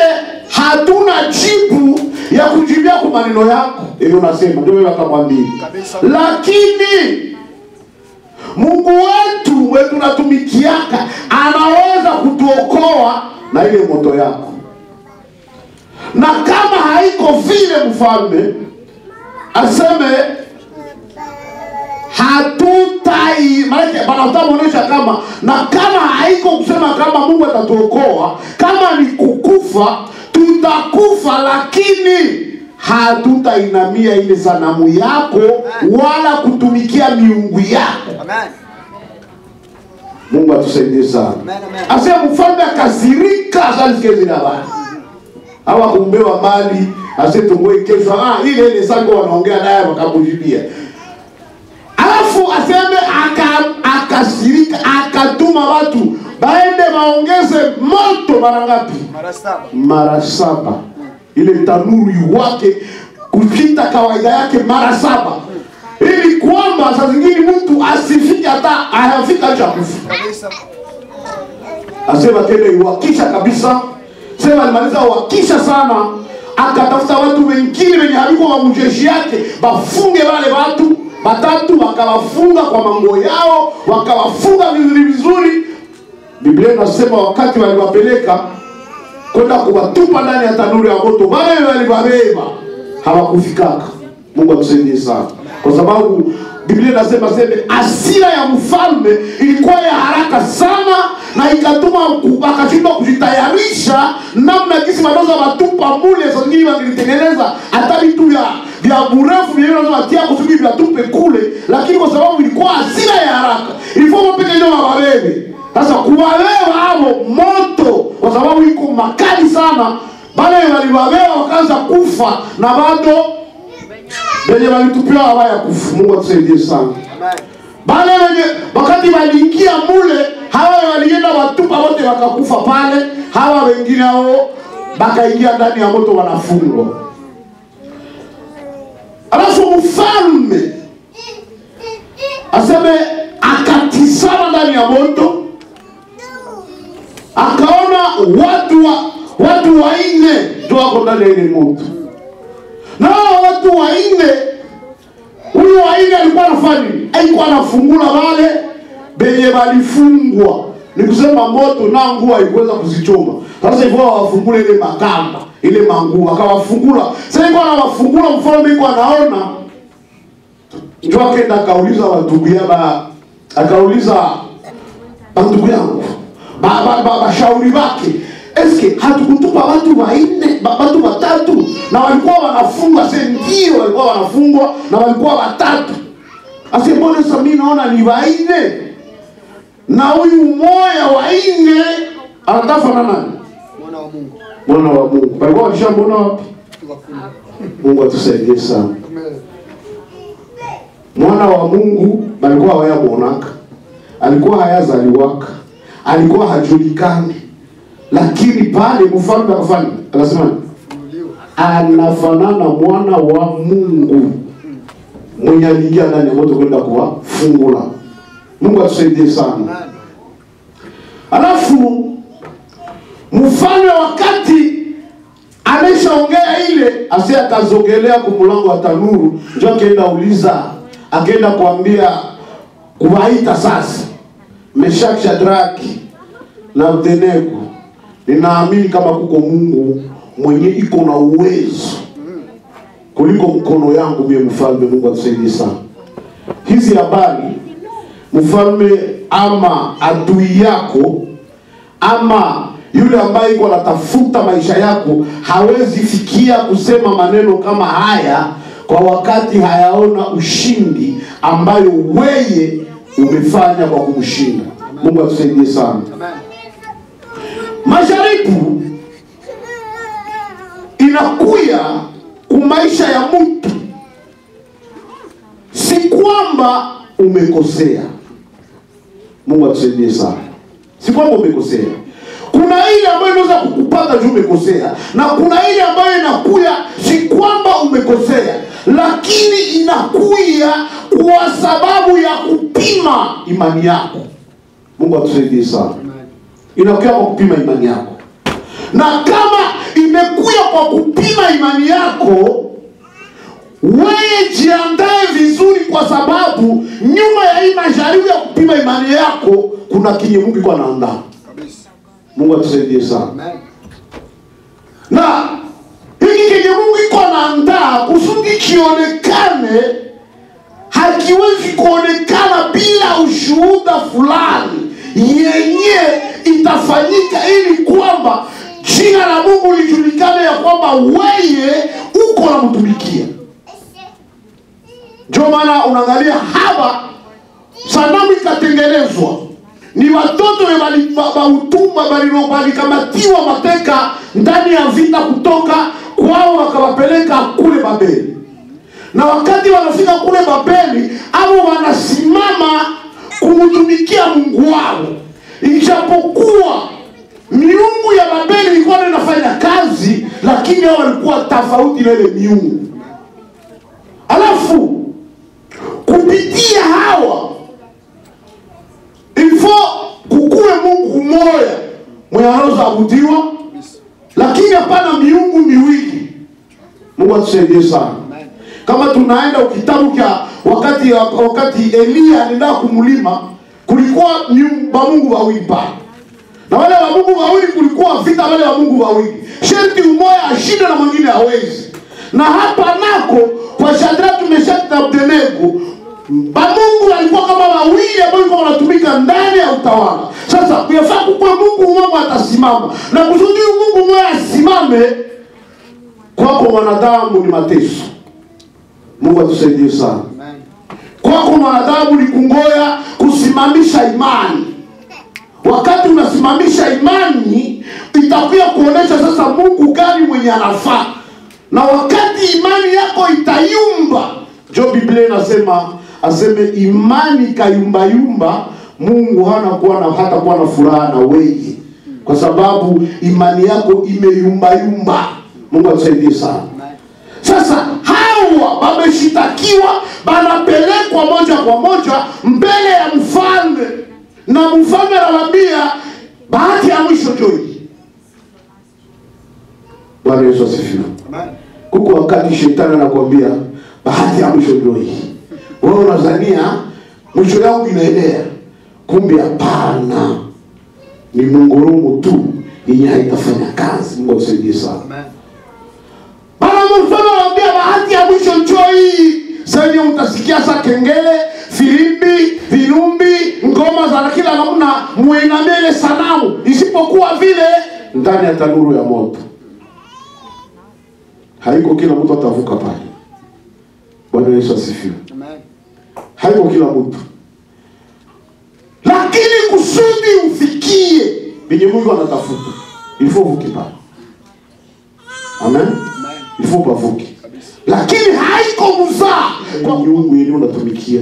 hatuna jibu ya kujibia kwa maneno yako. Hiyo unasema ndio wewe akamwambia. Lakini Mungu wetu natumikiaka anaweza kutuokoa na ile moto yako. Na kama haiko vile mfalme aseme hatutai, maana banatamuonesha kama, na kama haiko kusema kama Mungu atatuokoa, kama ni kukufa tutakufa, lakini hatutainamia ile sanamu yako wala kutumikia miungu yako. Amen. Mungu atusaidie sana. Ase mfalme akasirika alikezi na bana. Hawa kumbewa mali, ase tungoe kesho, ile sango wanaongea naye wakamjibia. Alafu aseme akasirika, akatuma watu baende maongeze moto mara ngapi? Mara 7. Ile tanuru wake kupita kawaida yake mara 7. Ili kwamba saa zingine mtu asifike hata hayafika cha kufa. Kabisa. Asema tena iwakisha kabisa. Sema alimaliza wakisha sana. Akatafuta watu wengine wenye haliko wa mjeshi yake, bafunge wale watu batatu, wakawafunga kwa mango yao, wakawafunga vizuri. Biblia inasema wakati waliwapeleka kwenda kuwatupa ndani ya tanuru ya moto, wale walibabeba hawakufikaka. Mungu atusaidie sana. Kwa sababu Biblia inasema hasira ya mfalme ilikuwa ya haraka sana, na ikatuma akashindwa kujitayarisha namna jinsi wanaweza watupa mule. Sasa ngine wangelitengeneza hata vitu vya burefu vile wanatia kusudi vya tupe kule, lakini kwa sababu ilikuwa hasira ya haraka ilifanya peke yao wabebe. Sasa kuwalewa hapo moto kwa sababu iko makali sana, bale waliwalewa wakaanza kufa na bado benye walitupia hawaya kufa. Mungu atusaidie sana. Amen. Bale wenye wakati waliingia mule, hawa walienda watupa wote wakakufa pale, hawa wengine hao bakaingia ndani ya moto wanafungwa. Alafu mfalme aseme akatizama ndani ya moto, akaona watu waine ndio wako ndani ya ile moto. Na watu waine, huyo waine alikuwa anafanya nini? Alikuwa anafungula wale benye walifungwa. Ni kusema moto na nguo haikuweza kuzichoma. Sasa hivyo wafungule ile makamba, ile manguo akawafungula. Sasa hivyo anawafungula, mfalme yuko anaona. Ndio akaenda akauliza watu yaba, akauliza ndugu yangu, shauri wake, eske hatukutupa watu waine, watu watatu na walikuwa wanafungwa? Sasa ndio walikuwa wanafungwa na walikuwa watatu. Ase mbona sasa mimi naona ni waine na huyu moya waine anatafuta nani? Mwana wa Mungu. Mwana wa Mungu. Walikuwa washambona wapi? Mungu atusaidie sana. Mwana wa Mungu alikuwa hayamuonaka, alikuwa hayazaliwaka, alikuwa hajulikani, lakini pale mfalme akafanya, akasema anafanana mwana wa Mungu mwenye aliingia ndani ya moto kwenda kuwafungula. Mungu atusaidie sana. Alafu mfalme wakati ameshaongea ile, asia akazogelea kumulango wa tanuru, ndio akaenda uliza, akaenda kuambia kuwaita sasa Meshaki, Shadraki na Abednego, ninaamini kama kuko Mungu mwenye iko na uwezo kuliko mkono yangu mimi mfalme. Mungu atusaidie sana. Hizi habari mfalme ama adui yako ama yule ambaye yuko anatafuta maisha yako hawezi fikia kusema maneno kama haya kwa wakati hayaona ushindi ambayo wewe umefanya kwa kumshinda. Mungu atusaidie sana. Majaribu inakuya kumaisha ya mtu, si kwamba umekosea. Mungu atusaidie sana. Si kwamba umekosea. Kuna ile ambayo inaweza kukupata juu umekosea, na kuna ile ambayo inakuya si kwamba umekosea, lakini inakuya kwa sababu ya kupima imani yako. Mungu atusaidie sana. Inakuya kwa kupima imani yako. Na kama imekuya kwa kupima imani yako, wewe jiandae vizuri, kwa sababu nyuma ya hii majaribu ya kupima imani yako kuna kinye Mungu iko anaandaa. Mungu atusaidie sana. Na hiki kinye Mungu iko anaandaa kusudi kionekane, hakiwezi kuonekana bila ushuhuda fulani yenye itafanyika ili kwamba jina la Mungu lijulikane ya kwamba wewe uko na mtumikia. Ndio maana unaangalia hapa sanamu ikatengenezwa, ni watoto walikamatiwa mateka ndani ya vita kutoka kwao, wakawapeleka kule Babeli. Na wakati wanafika kule Babeli, hao wanasimama kumtumikia Mungu wao, ijapokuwa miungu ya Babeli ilikuwa inafanya kazi, lakini hao walikuwa tofauti na ile miungu. Alafu kupitia hawa ilifo kukue Mungu mmoja mwenye anaweza abudiwa, lakini hapana miungu miwili. Mungu atusaidie sana. Kama tunaenda ukitabu kia wakati Elia alienda kumulima, kulikuwa Mungu wawili pale. Na wale wa Mungu wawili kulikuwa vita, wale wa Mungu wawili. Sharti umoja ashinde na mwingine hawezi. Na hapa nako kwa Shadraka, Meshaki na Abednego, Mungu alikuwa kama wawili ambao walikuwa wanatumika ndani ya utawala. Sasa kuyafaa kwa Mungu mmoja atasimama, na kusudi Mungu mmoja asimame, kwako mwanadamu ni mateso. Mungu atusaidie sana. Kwako mwanadamu ni kungoya kusimamisha imani. Wakati unasimamisha imani, itakuwa kuonesha sasa Mungu gani mwenye anafaa. Na wakati imani yako itayumba, jo Biblia inasema aseme imani kayumba yumba, Mungu hata kuwa na furaha na wewe, kwa sababu imani yako imeyumba yumba. Mungu atusaidie sana. Sasa hawa wameshitakiwa, banapelekwa moja kwa moja mbele ya mfalme, na mfalme anamwambia bahati ya mwisho joi. Bwana Yesu asifiwe. Kuko wakati shetani anakuambia bahati ya mwisho joi, wewe unazania mwisho yangu inaenea, kumbe hapana, ni mungurumu tu yenye haitafanya kazi. Mungu atusaidie sana. Bana mfalme anamwambia bahati ya mwisho joi. Sasa utasikia sa kengele, filimbi, vinumbi, ngoma za kila namna, muinamele sanamu, isipokuwa vile ndani ya tanuru ya moto. Haiko kila mtu atavuka pale. Bwana Yesu asifiwe. Amen. Haiko kila mtu. Lakini kusudi ufikie binye Mungu anatafuta, ilifo uvuke pale. Amen. Amen. ifo bavuke. Lakini haiko mzaa kwa miungu yenyewe unatumikia.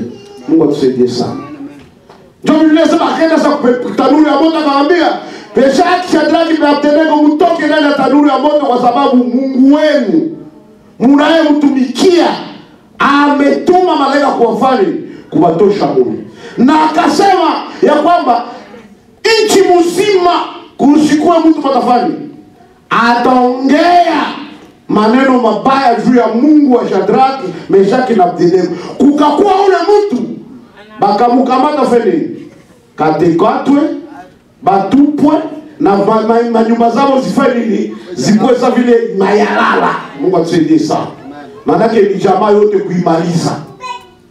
Mungu atusaidie sana. Ndio Biblia inasema akaenda sasa tanuru ya moto akamwambia Meshaki, Shadraki na Abednego mtoke ndani ya tanuru ya moto kwa sababu Mungu wenu mnayemtumikia ametuma malaika kuwafanya kuwatosha muli. Na akasema ya kwamba nchi mzima kusikue mtu matafani ataongea maneno mabaya juu ya Mungu wa Shadraki, Meshaki na Abednego. Kukakuwa ule mtu bakamukamata fene katekatwe batupwe na manyumba zao zifanye nini zikweza vile mayalala. Mungu atusaidie sana. Maana ni jamaa yote kuimaliza.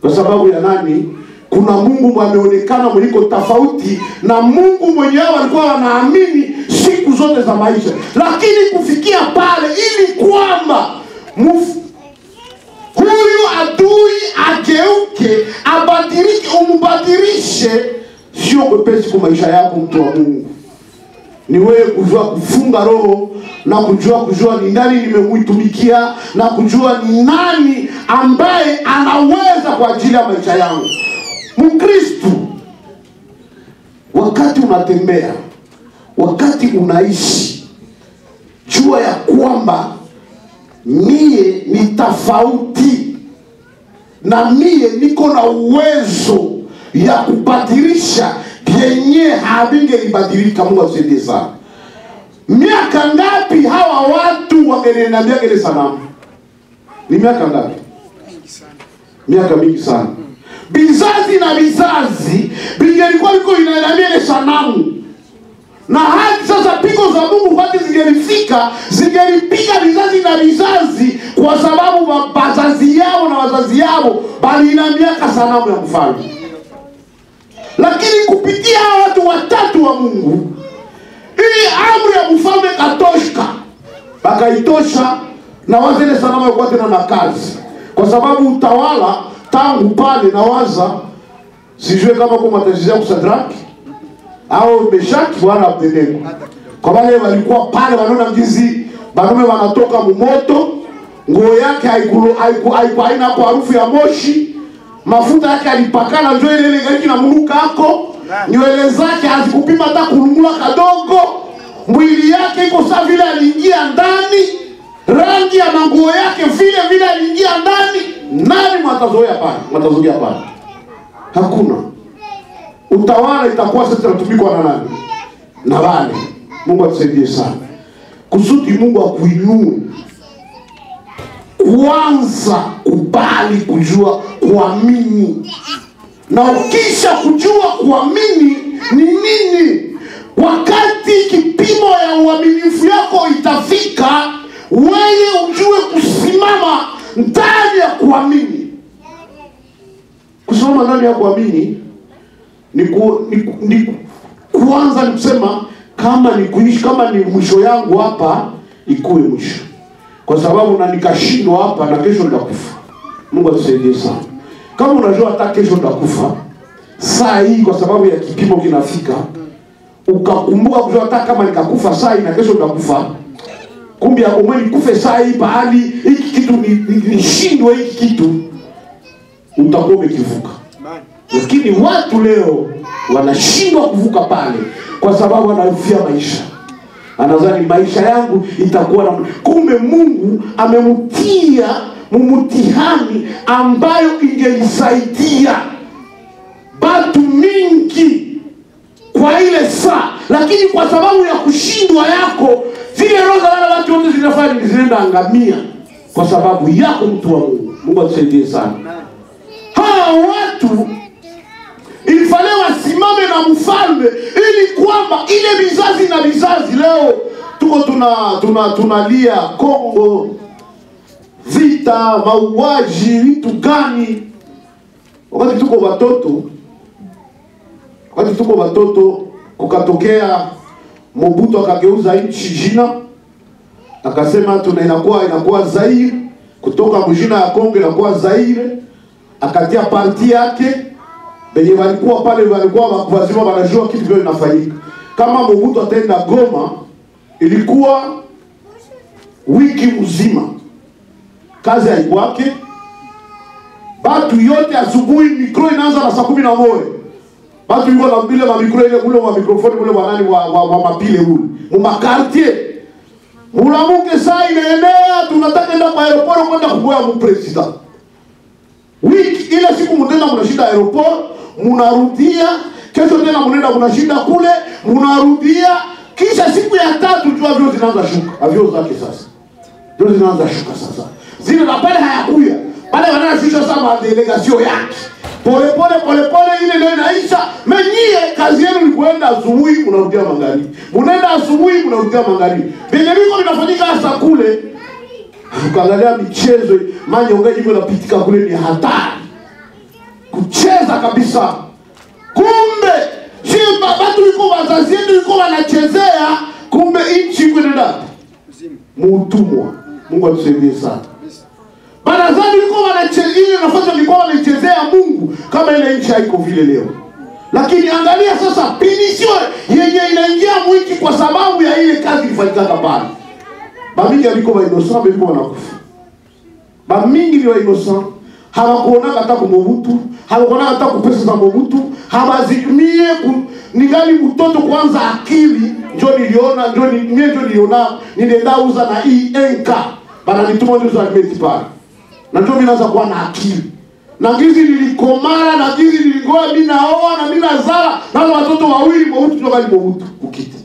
Kwa sababu ya nani? Kuna Mungu ameonekana mliko tofauti na Mungu mwenyewe alikuwa wanaamini siku zote za maisha. Lakini kufikia pale ili kwamba huyu adui ageuke, abadilike, umbadilishe, sio kwepesi kwa maisha yako mtu wa Mungu. Ni wewe kujua kufunga roho na kujua ni nani nimemuitumikia na kujua ni nani ambaye anaweza kwa ajili ya maisha yangu. Mkristo, wakati unatembea, wakati unaishi, jua ya kwamba mie ni tofauti na mie niko na uwezo ya kubadilisha yenye havinge ibadilika. Mungu atusaidie sana. Miaka ngapi hawa watu wangeniambia kile sanamu? Ni miaka ngapi? Miaka mingi sana. Bizazi na bizazi bingelikuwa liko inaniambia ile sanamu. Na hadi sasa pigo za Mungu hadi zingelifika, zingelipiga vizazi na vizazi kwa sababu wazazi yao na wazazi yao bali ina miaka sanamu ya mfalme. Lakini kupitia watu watatu wa Mungu, hii amri ya mfalme katoshka, bakaitosha na wazile sanamu ya kwa tena na kazi. Kwa sababu utawala tangu pale na waza, sijue kama kwa matazizia kusadraki au Meshaki wala Abednego. Kwa wale walikuwa pale wanaona jinsi wanaume wanatoka mumoto, nguo yake haina kwa harufu ya moshi, mafuta yake alipakana njoo ile gari na munuka hako, nywele zake hazikupima hata kulungula kadogo, mwili yake iko sawa vile aliingia ndani, rangi ya nguo yake vile aliingia ndani. Nani mtazoea pale? Mtazoea pale? Hakuna. Utawala itakuwa sasa tunatumikwa na nani? Na wale. Mungu atusaidie sana. Kusudi Mungu akuinue. Kwanza kubali kujua kuamini. Na ukisha kujua kuamini ni nini, wakati kipimo ya uaminifu yako itafika, wewe ujue kusimama ndani ya kuamini. Kusimama ndani ya kuamini ni kwanza ni kusema kama ni kuishi, kama ni mwisho yangu hapa ikuwe mwisho. Kwa sababu na nikashindwa hapa na kesho nitakufa. Mungu atusaidie sana. Kama unajua hata kesho nitakufa, saa hii kwa sababu ya kipimo kinafika, ukakumbuka kujua hata kama nikakufa saa hii na kesho nitakufa, kumbe yako mwenye kufe saa hii bahali hiki kitu nishindwe hiki kitu, utakuwa umekivuka. Lakini watu leo wanashindwa kuvuka pale kwa sababu wanahofia maisha. Anadhani maisha yangu itakuwa na, kumbe Mungu amemtia mumtihani ambayo ingelisaidia watu mingi kwa ile saa, lakini kwa sababu ya kushindwa yako zile roho za wale watu wote zinafanya zinaenda angamia kwa sababu yako mtu wa Mungu. Mungu atusaidie sana. Hawa watu ilifale wasimame na mfalme ili kwamba ile vizazi na vizazi, leo tuko tunalia Kongo, vita, mauaji, vitu gani. Wakati tuko watoto kukatokea Mobutu akageuza nchi jina, akasema inakuwa Zaire, kutoka mjina ya Kongo inakuwa Zaire, akatia parti yake. Benye walikuwa pale walikuwa wazima wanajua kitu gani kinafanyika. Kama Mobutu ataenda Goma, ilikuwa wiki mzima kazi haikwake. Batu yote asubuhi mikro inaanza na saa 11. Batu yuko na mbile ma mikro ile ule wa mikrofoni ule wa nani wa mapile ule. Mu quartier. Mulamuke saa inaenea tunataka enda kwa aeroport kwenda kugoya mu president. Wiki ile siku mtenda mnashinda aeroport, mnarudia, kesho tena mnaenda mnashinda kule, mnarudia, kisha siku ya 3 tu avyo zinaanza shuka. Avyo zake sasa. Ndio zinaanza shuka sasa. Zile na pale hayakuya. Pale wanasisha sama delegation yake. Pole ile ndio inaisha. Menyie kazi yenu ni kuenda asubuhi mnarudia magharibi. Mnaenda asubuhi mnarudia magharibi. Vile viko vinafanyika hasa kule. Ukaangalia michezo, manyongaji wanapitika kule ni hatari. Kucheza kabisa. Kumbe shimba watu liko wazazi wetu liko wanachezea, kumbe nchi kwenda mutumwa. Mungu atusaidie sana. Barazani liko wanachezea nafasi walikuwa wanachezea Mungu kama ile nchi haiko vile leo. Lakini angalia sasa pinisho yenye inaingia mwiki kwa sababu ya ile kazi ilifanyika pale. Bamingi aliko wa innocent biko wanakufa. Bamingi ni wa innocent hawakuona hata kwa Mobutu, hawakuona hata kwa pesa za Mobutu, hawazimie ningali mtoto kwanza akili njoo niliona nilienda uza na enka bana nituma ndio za almeti pale. Na ndio mimi naanza kuwa na akili. Na gizi nilikomara na gizi niligoa mimi naoa na mimi nazala na watoto wawili Mobutu ndio bali Mobutu kukiti.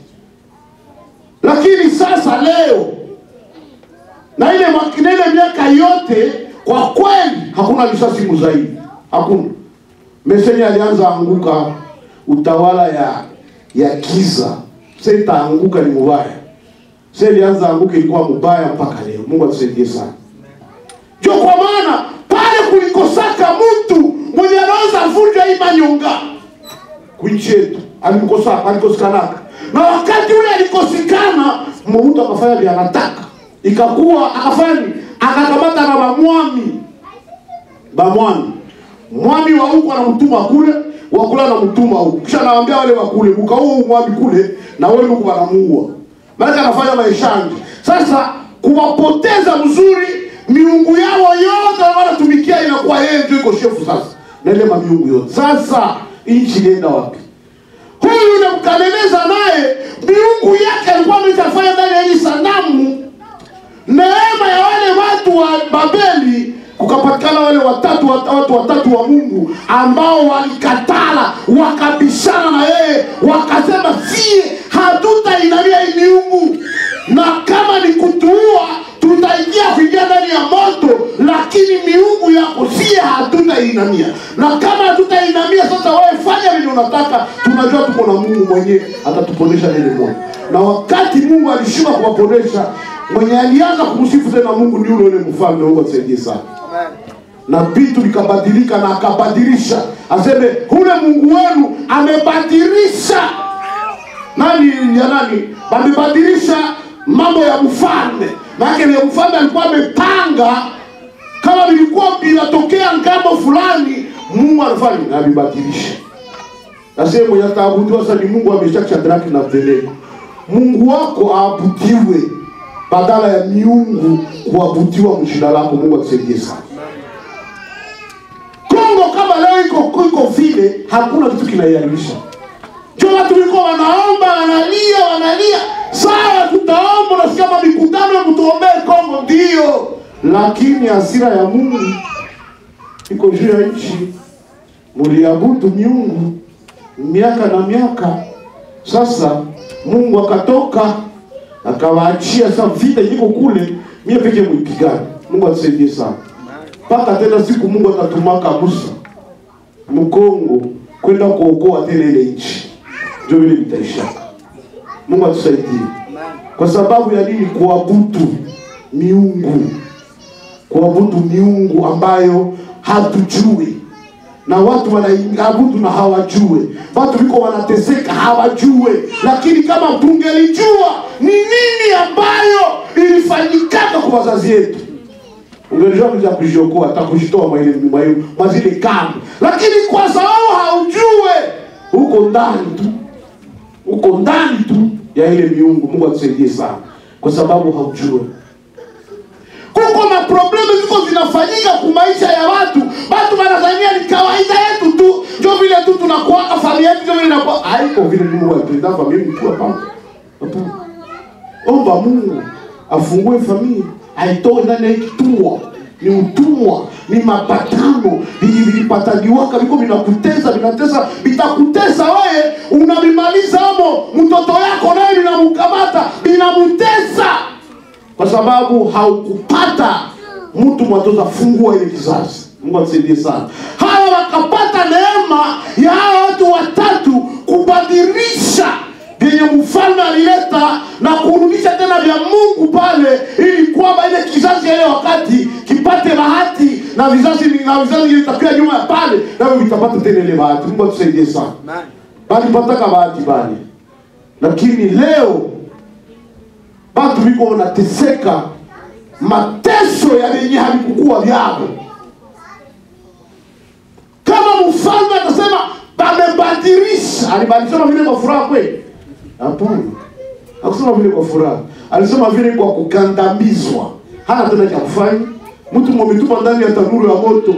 Lakini sasa leo na ile miaka yote kwa kweli hakuna risasi zaidi. Hakuna. Meseni alianza anguka utawala ya giza. Sasa itaanguka ni mbaya. Sasa ilianza anguka ilikuwa mbaya mpaka leo. Mungu atusaidie sana. Ndio kwa maana pale kulikosaka mtu mwenye anaweza vunja hii manyonga. Kuichetu alikosekana. Na wakati ule alikosekana, Mobutu akafanya vile anataka. Ikakuwa akafanya akakamata na mwami wa huko anamtuma kule, wakula anamtuma huko. Kisha anawaambia wale wa kule, mkao mwami kule na wale huko wanamuua. Maana anafanya maishanje. Sasa kuwapoteza mzuri miungu yao yote wanatumikia inakuwa yeye ndio iko shefu sasa. Na ile miungu yote. Sasa nchi inaenda wapi? Huyu unamkaneneza naye miungu yake alikuwa ameshafanya ndani ya hii sanamu. Neema ya wale watu wa Babeli kukapatikana wale watu watatu wa Mungu ambao walikatala, wakabishana na yeye, wakasema sie hatutainamia hii miungu, na kama ni kutuua tutaingia ndani ya moto, lakini miungu yako sie hatutainamia. Na kama hatutainamia sasa wewe fanya vile unataka, tunajua tuko na Mungu mwenyewe atatuponesha nile moja. Na wakati Mungu alishuka kuwaponesha, mwenye alianza kumsifu tena Mungu ni yule mfalme. Mungu atusaidie sana. Amen. Na vitu vikabadilika na akabadilisha. Aseme ule Mungu wenu amebadilisha nani? Amebadilisha mambo ya mfalme. Maana ile mfalme alikuwa amepanga kama vilikuwa vinatokea ngambo fulani, Mungu anafanya na abadilisha. Aseme mwenye ataabudiwa sasa ni Mungu ameshaka Shadraka na Abednego. Mungu wako aabudiwe badala ya miungu kuabudiwa mjina lako. Mungu atusaidie sana. Kongo kama leo iko vile hakuna kitu kinaianisha. Ndio watu wiko wanaomba, wanalia. Sawa tutaomba na kama mikutano mtuombee Kongo ndio. Lakini hasira ya Mungu iko juu ya nchi. Mliabudu miungu miaka na miaka. Sasa Mungu akatoka akawaachia sasa vita iko kule, mimi pekee mwipigane. Mungu atusaidie sana. Paka tena siku Mungu atatumaka Musa Mkongo kwenda kuokoa tena ile nchi. Ndio vile vitaisha. Mungu atusaidie. Kwa sababu ya nini? Kuabudu miungu ambayo hatujui. Na watu wanaabudu na hawajue. Watu wiko wanateseka hawajue. Lakini kama tungelijua ni nini ambayo ilifanyikaka kwa wazazi wetu, ungelijua kuja kujiokoa hata kujitoa mwa zile kambi. Lakini kwa sababu haujue, uko ndani tu ya ile miungu. Mungu atusaidie sana. Kwa sababu haujue. Kuko na problemi ziko inafanyika kwa maisha ya watu wanadhania ni kawaida yetu tu, ndio vile tu tunakuwa familia yetu, ndio vile inakuwa haiko vile. Mungu anapenda familia mtu hapa. Omba Mungu afungue familia, aitoe ndani ya kitumwa. Ni utumwa, ni mapatano, vilipataniwaka viko vinakutesa, vitakutesa wewe, unabimaliza hapo, mtoto yako naye linamkamata, linamutesa. Kwa sababu haukupata mtu mwatoza fungua ile kizazi. Mungu atusaidie sana. Hawa wakapata neema ya hawa watu watatu kubadilisha vyenye mfalme alileta na kurudisha tena vya Mungu pale, ili kwamba ile kizazi ile wakati kipate bahati na vizazi vitakuwa nyuma ya pale na vitapata tena ile bahati. Mungu atusaidie sana. Bali pataka bahati bali. Lakini leo watu wiko wanateseka mateso ya wenye halikukua vyao. Kama mfalme atasema bamebadilisha, alibadilisha vile kwa furaha kweli? Hapana. Hakusema vile kwa furaha. Alisema vile kwa kukandamizwa. Hana tena cha kufanya. Mtu mmetupa ndani ya tanuru ya moto.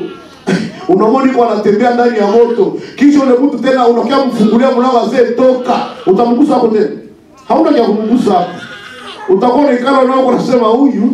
Unamwona kwa anatembea ndani ya moto. Kisha ule mtu tena unakia mfungulia mlango azee toka. Utamgusa hapo tena. Hauna cha kumgusa hapo. Utakuwa nikalo nao unasema huyu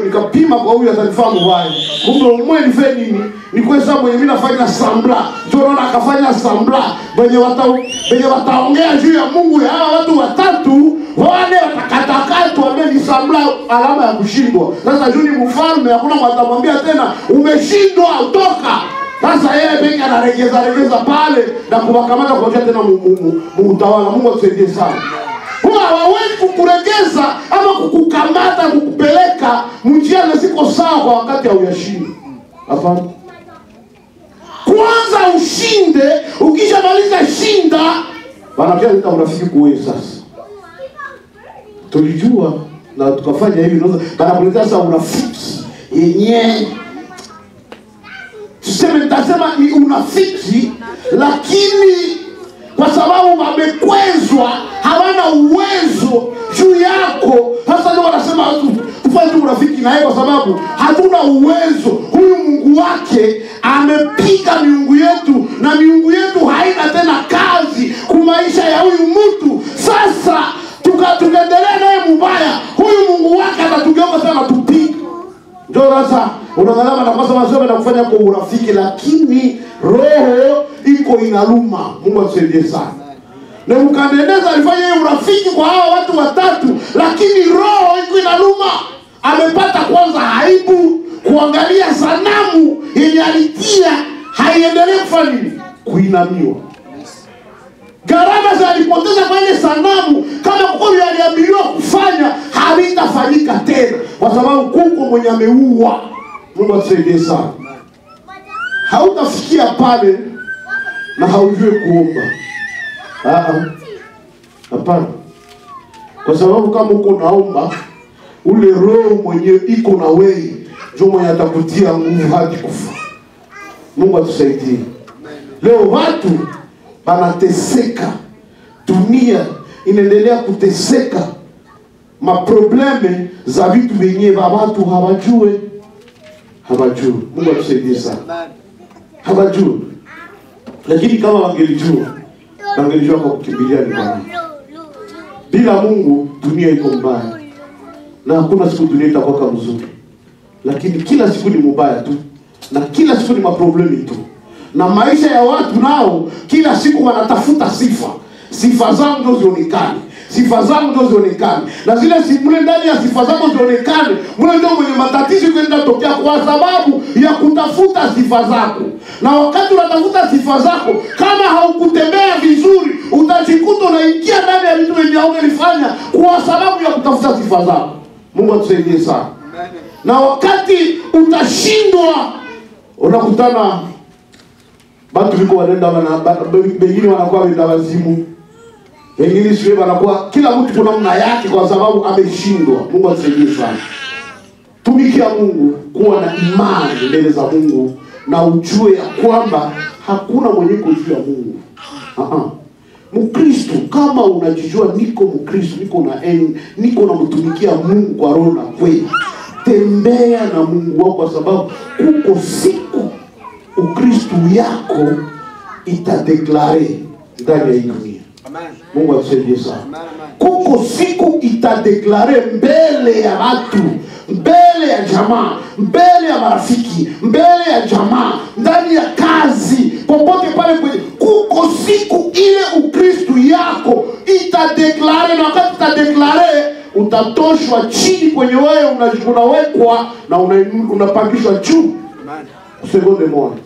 nikapima kwa huyu atanifahamu mbaya. Kumbe umwe nife nini? Ni kwa sababu mimi nafanya sambla. Ndio naona akafanya sambla. Wenye wataongea juu ya Mungu ya hawa watu watatu, wale watakatakatwa wame ni sambla, alama ya kushindwa. Sasa juu ni mfalme, hakuna mtamwambia tena umeshindwa utoka. Sasa yeye peke anaregeza pale na kuwakamata kwa tena utawala. Mungu atusaidie sana. Hawawezi kukuregeza ama kukukamata kukupeleka njia zisiko sawa kwa wakati hauyashinda. Hapana. Kwanza ushinde, ukishamaliza shinda, wanakia leta urafiki kuwe sasa. Tulijua na tukafanya hivi, wanakuleta sasa urafiki yenye nitasema ni unafiki, lakini kwa sababu wamekwezwa, hawana uwezo juu yako. Sasa ndio wanasema tufanye urafiki na yeye kwa sababu hatuna uwezo. Huyu Mungu wake amepiga miungu yetu na miungu yetu haina tena kazi kwa maisha ya huyu mtu. Sasa tukaendelea naye mubaya, huyu Mungu wake atatugeuka sana tupiga. Ndio sasa unaangalia na kwa sababu na kufanya kwa urafiki, lakini roho iko inaluma. Mungu atusaidie sana. Nebukadneza alifanya urafiki kwa hawa watu watatu, lakini roho iko inaluma. Amepata kwanza aibu kuangalia sanamu yenye alitia haiendelee kufanya nini? Kuinamiwa. Gharama za alipoteza kwa ile sanamu, kama kweli aliambiwa kufanya, havitafanyika tena kwa sababu kuko mwenye ameua. Mungu atusaidie sana. Hautafikia pale na haujue kuomba. Hapana. Kwa sababu kama uko naomba, ule roho mwenye iko na wewe ndio mwenye atakutia nguvu hadi kufa. Mungu atusaidie. Leo watu wanateseka, dunia inaendelea kuteseka, maprobleme za vitu vyenyewe watu hawajue. Mungu atusaidie sana. Hawajue. Lakini kama wangelijua kwa kukimbilia ni Bwana. Bila Mungu dunia iko mbaya. Na hakuna siku dunia itakuwa mzuri. Lakini kila siku ni mbaya tu. Na kila siku ni maproblemi tu. Na maisha ya watu nao kila siku wanatafuta sifa. Sifa zangu ndio zionekane. Na zile mule ndani ya sifa zako zionekane, mule ndio mwenye matatizo kwenda tokea kwa sababu ya kutafuta sifa zako. Na wakati unatafuta sifa zako, kama haukutembea vizuri, utajikuta unaingia ndani ya vitu vyenye ungelifanya kwa sababu ya kutafuta sifa zako. Mungu atusaidie sana. Na wakati utashindwa, unakutana watu wiko wanaenda wengine wanakuwa wenda wazimu. Wengine sio wanakuwa kila mtu kuna namna yake kwa sababu ameshindwa. Mungu atusaidie sana. Tumikia Mungu, kuwa na imani mbele za Mungu na ujue ya kwamba hakuna mwenye kujua Mungu. Mkristo kama unajijua niko Mkristo, niko na mtumikia Mungu kwa roho na kweli, tembea na Mungu wako, kwa sababu kuko siku Ukristo yako itadeklare ndani ya hii dunia. Mungu atusaidie sana. Kuko siku itadeklare mbele ya watu, mbele ya jamaa, mbele ya marafiki, mbele ya jamaa, ndani ya kazi, popote pale kwenye. Kuko siku ile Ukristo yako itadeklare, na wakati itadeklare utatoshwa chini kwenye wewe, unawekwa na unapandishwa juu. Sekunde moja.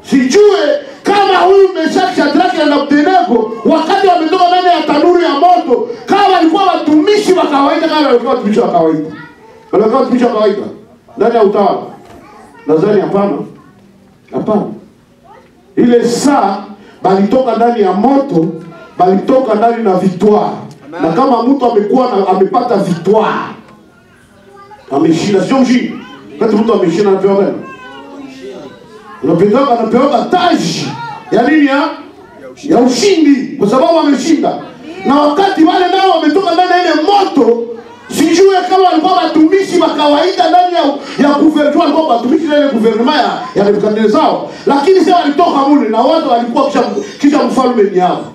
Sijue kama huyu Meshaki, Shadraka na Abednego wakati wametoka ndani ya tanuru ya moto, kama walikuwa watumishi wa kawaida, kama walikuwa watumishi wa kawaida. Walikuwa watumishi wa kawaida ndani ya utawala. Nadhani hapana. Hapana. Ile saa balitoka ndani ya moto, balitoka ndani na victoire. Na kama mtu amepata victoire, ameshinda, sio mshindi. Kati mtu ameshinda anapewa gani? Anapewa taji ya nini? Ya ushindi, kwa sababu ameshinda. Na wakati wale nao wametoka ndani ya ile moto, sijue kama walikuwa watumishi wa kawaida ndani ya gouvernement, walikuwa watumishi ndani ya gouvernement ya Nebukadnezar, lakini sasa walitoka mule na watu walikuwa kisha mfalme ni hao,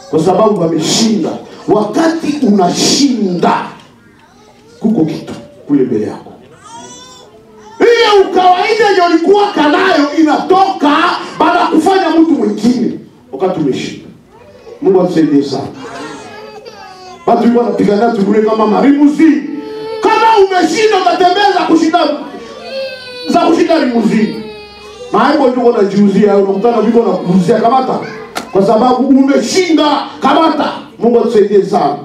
kwa sababu wameshinda. Wakati unashinda, kuko kitu kule mbele yako. Ile ukawaida ndio ulikuwa kanayo inatoka baada ya kufanya mtu mwingine wakati umeshinda. Mungu atusaidie sana. Watu walikuwa wanapigana tugule kama marimuzi. Kama umeshinda utatembeza kushinda limuzini. Maana ndio unajiuzia, unakutana vitu na kuuzia kamata. Kwa sababu umeshinda kamata. Mungu atusaidie sana.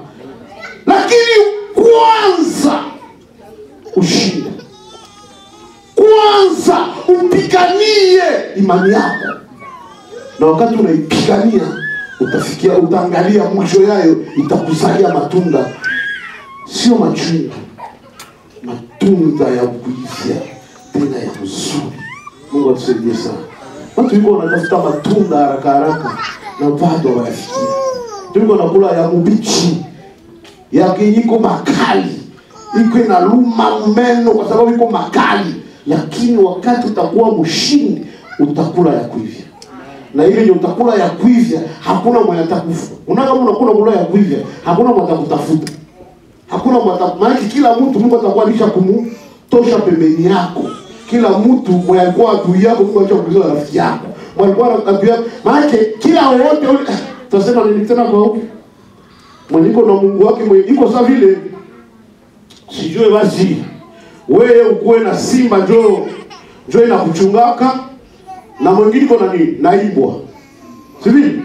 Lakini kwanza ushinde. Kwanza upiganie imani yako. Na wakati unaipigania, utaangalia mwisho yayo itakuzalia matunda, sio machungu, matunda ya kuivya tena ya uzuri. Mungu atusaidie sana. Watu wiko wanatafuta matunda haraka haraka na bado hawafikia. Tuko nakula ya mbichi, yake iko makali, iko inaluma meno kwa sababu iko makali. Lakini wakati utakuwa mshindi, utakula ya kuivya. Na ile ndio utakula ya kuivya, hakuna mwenye atakufa. Unaona kama unakula kula ya kuivya, hakuna mwenye atakutafuta. Hakuna mwenye maana kila mtu Mungu atakuwa alisha kumtosha pembeni yako. Kila mtu mwenye alikuwa adui yako Mungu atakuwa rafiki yako. Mwenye alikuwa adui yako, maana kila wote tutasema nini tena kwa huko? Mwenye iko na Mungu wake, mwenye iko sawa vile. Sijue basi wewe ukuwe na simba njoo inakuchungaka, na mwingine iko na nini? Na imbwa. Sibi?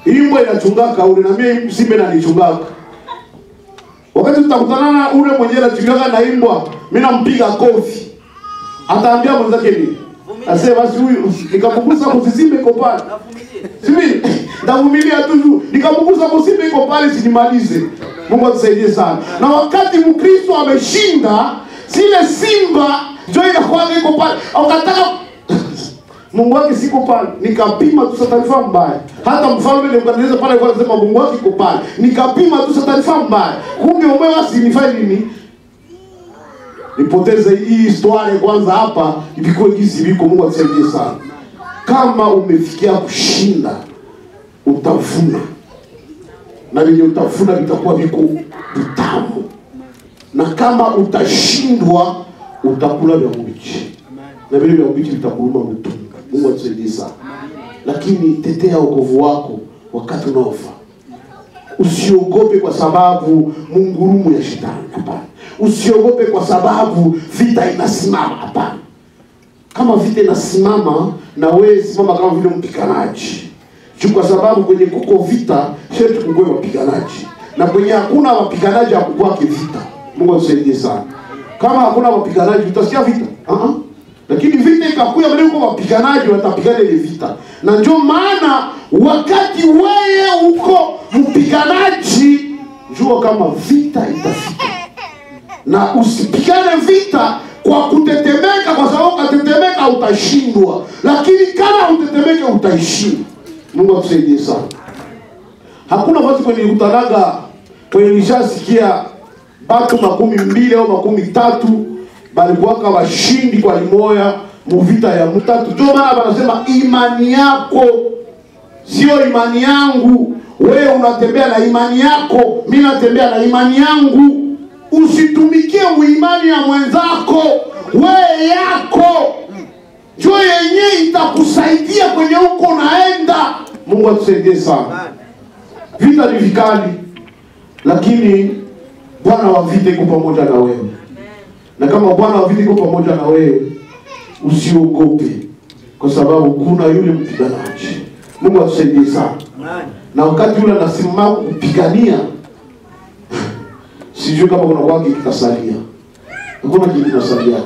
Imbwa inachungaka, ule na mimi simba inanichungaka. Wakati tutakutana na ule mwenyewe anachungaka na imbwa, mimi nampiga kofi. Ataambia mwenzake nini? Asema basi huyu nikamgusa kusimba iko pale. Sibi? Ndavumilia tu. Nikamgusa kusimba iko pale sinimalize. Mungu atusaidie sana. Na wakati Mkristo ameshinda, zile simba ndio inakuwa iko pale. Ukataka Mungu wake siko pale. Nikapima tu taarifa mbaya. Hata mfalme Nebukadnezar pale alikuwa anasema Mungu wake iko pale. Nikapima tu taarifa mbaya. Kumbe umewasi nifanye nini? Nipoteze hii historia kwanza hapa ilikuwa jinsi biko. Mungu atusaidie sana. Kama umefikia kushinda, utavuna. Na vile utavuna vitakuwa viko vitamu. Na kama utashindwa, utakula vya mbichi. Na vile vya mbichi vitakuluma mtunga. Mungu atusaidie sana. Lakini tetea wokovu wako wakati unaofaa. Usiogope kwa sababu mungurumu ya shetani, hapana. Usiogope kwa sababu vita inasimama, hapana. Kama vita inasimama, na wewe simama kama vile mpiganaji. Kwa sababu kwenye kuko vita, sherti kuwe wapiganaji. Na kwenye hakuna wapiganaji hakukwake vita. Mungu atusaidie sana. Kama hakuna wapiganaji utasikia vita. Lakini vita ikakuya mbele kwa wapiganaji, watapigana ile vita. Na ndio maana wakati wewe uko mpiganaji, jua kama vita itafika. Na usipigane vita kwa kutetemeka, kwa sababu ukatetemeka utashindwa. Lakini kama utetemeke utaishinda. Mungu atusaidie sana. Hakuna watu kwenye utanaga kwenye nishasikia batu 12 au 13 balikuwa washindi kwa limoya muvita ya mutatu. Ndio maana wanasema imani yako sio imani yangu. Wewe unatembea na imani yako, mimi natembea na imani yangu. Usitumikie uimani ya mwenzako, wewe yako ndio yenyewe itakusaidia kwenye huko naenda. Mungu atusaidie sana. Vita ni vikali, lakini Bwana wa vita yuko pamoja na wewe. Na kama Bwana wa vita yuko pamoja na wewe, usiogope, kwa sababu kuna yule mpiganaji. Mungu atusaidie sana. Na wakati yule anasimama kupigania, sijui kama kuna kwake kitasalia. Hakuna kitu kitasalia.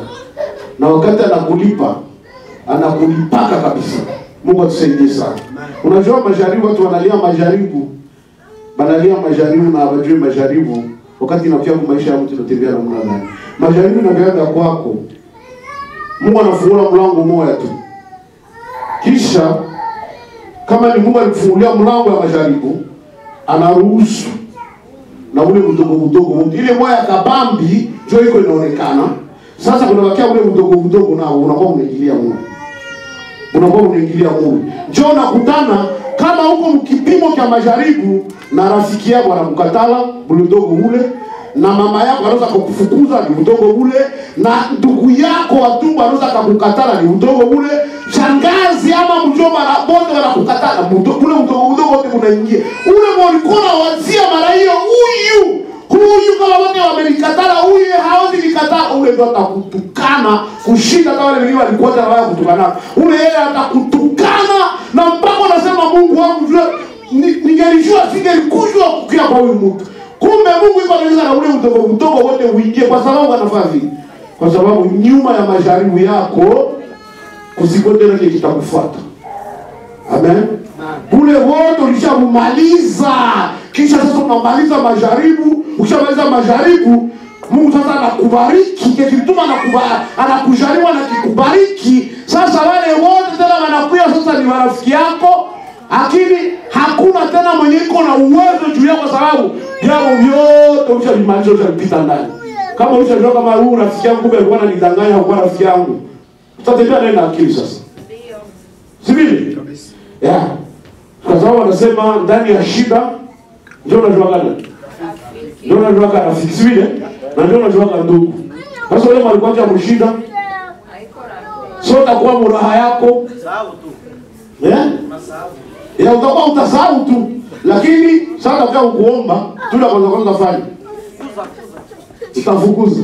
Na wakati anakulipa, anakulipaka kabisa. Mungu atusaidie sana. Unajua majaribu, watu wanalia majaribu. Banalia majaribu na hawajui majaribu. Wakati inakuja kwa maisha ya mtu unatembea na namna gani. Majaribu yanaanza kwako. Mungu anafungua mlango mmoja tu. Kisha kama ni Mungu alifungulia mlango wa majaribu, anaruhusu na ule mdogo ile moya kabambi ndio iko inaonekana. Sasa kunabakia ule mdogo nao unakuwa unaingilia Mungu. Unakuwa unaingilia Mungu. Njoo nakutana kama huko mkipimo cha majaribu na rafiki yako anakukatala mdogo ule, na mama yako anaweza kukufukuza ni mdogo ule, na ndugu yako watumbo anaweza kukukatala ni mdogo ule, shangazi ama mjomba na bote wanakukatala ule mdogo wote unaingia. Ule mlikuwa wazia mara hiyo huyu kama wote wamenikatala, huyu hawezi nikataa, ule ndo atakutukana kushinda kama wale wengine walikuwa na wao kutukana. Ule yeye atakutukana na mpaka unasema Mungu wangu ningelijua singelikujua kukia kwa huyu mtu. Kumbe Mungu yuko anaweza na ule mdogo wote uingie, kwa sababu anafanya hivi. Kwa sababu nyuma ya majaribu yako kusikotena kile kitakufuata. Amen. Ule wote ulishamaliza. Kisha sasa unamaliza majaribu, ukishamaliza majaribu, Mungu sasa anakubariki, kikituma anakujaribu na kikubariki. Sasa wale wote tena wanakuja sasa ni marafiki yako, lakini hakuna tena mwenye iko na uwezo juu yako, kwa sababu yao vyote ushamaliza, ushapita ndani. Kama ushajua kama huyu rafiki yangu kumbe alikuwa ananidanganya kwa rafiki yangu, utatembea naye na akili sasa. Ndio. Sivili? Yeah. Kwa sababu wanasema ndani ya shida ndio unajua gani? Ndio unajua kana rafiki, sivile? Na ndio unajua kana ndugu. Sasa wewe alikuwa mshida, sio utakuwa muraha yako. Sahau tu. Ya utakuwa utasahau tu. Lakini sasa kama kuomba, tuna kwanza fanya. Utafukuza.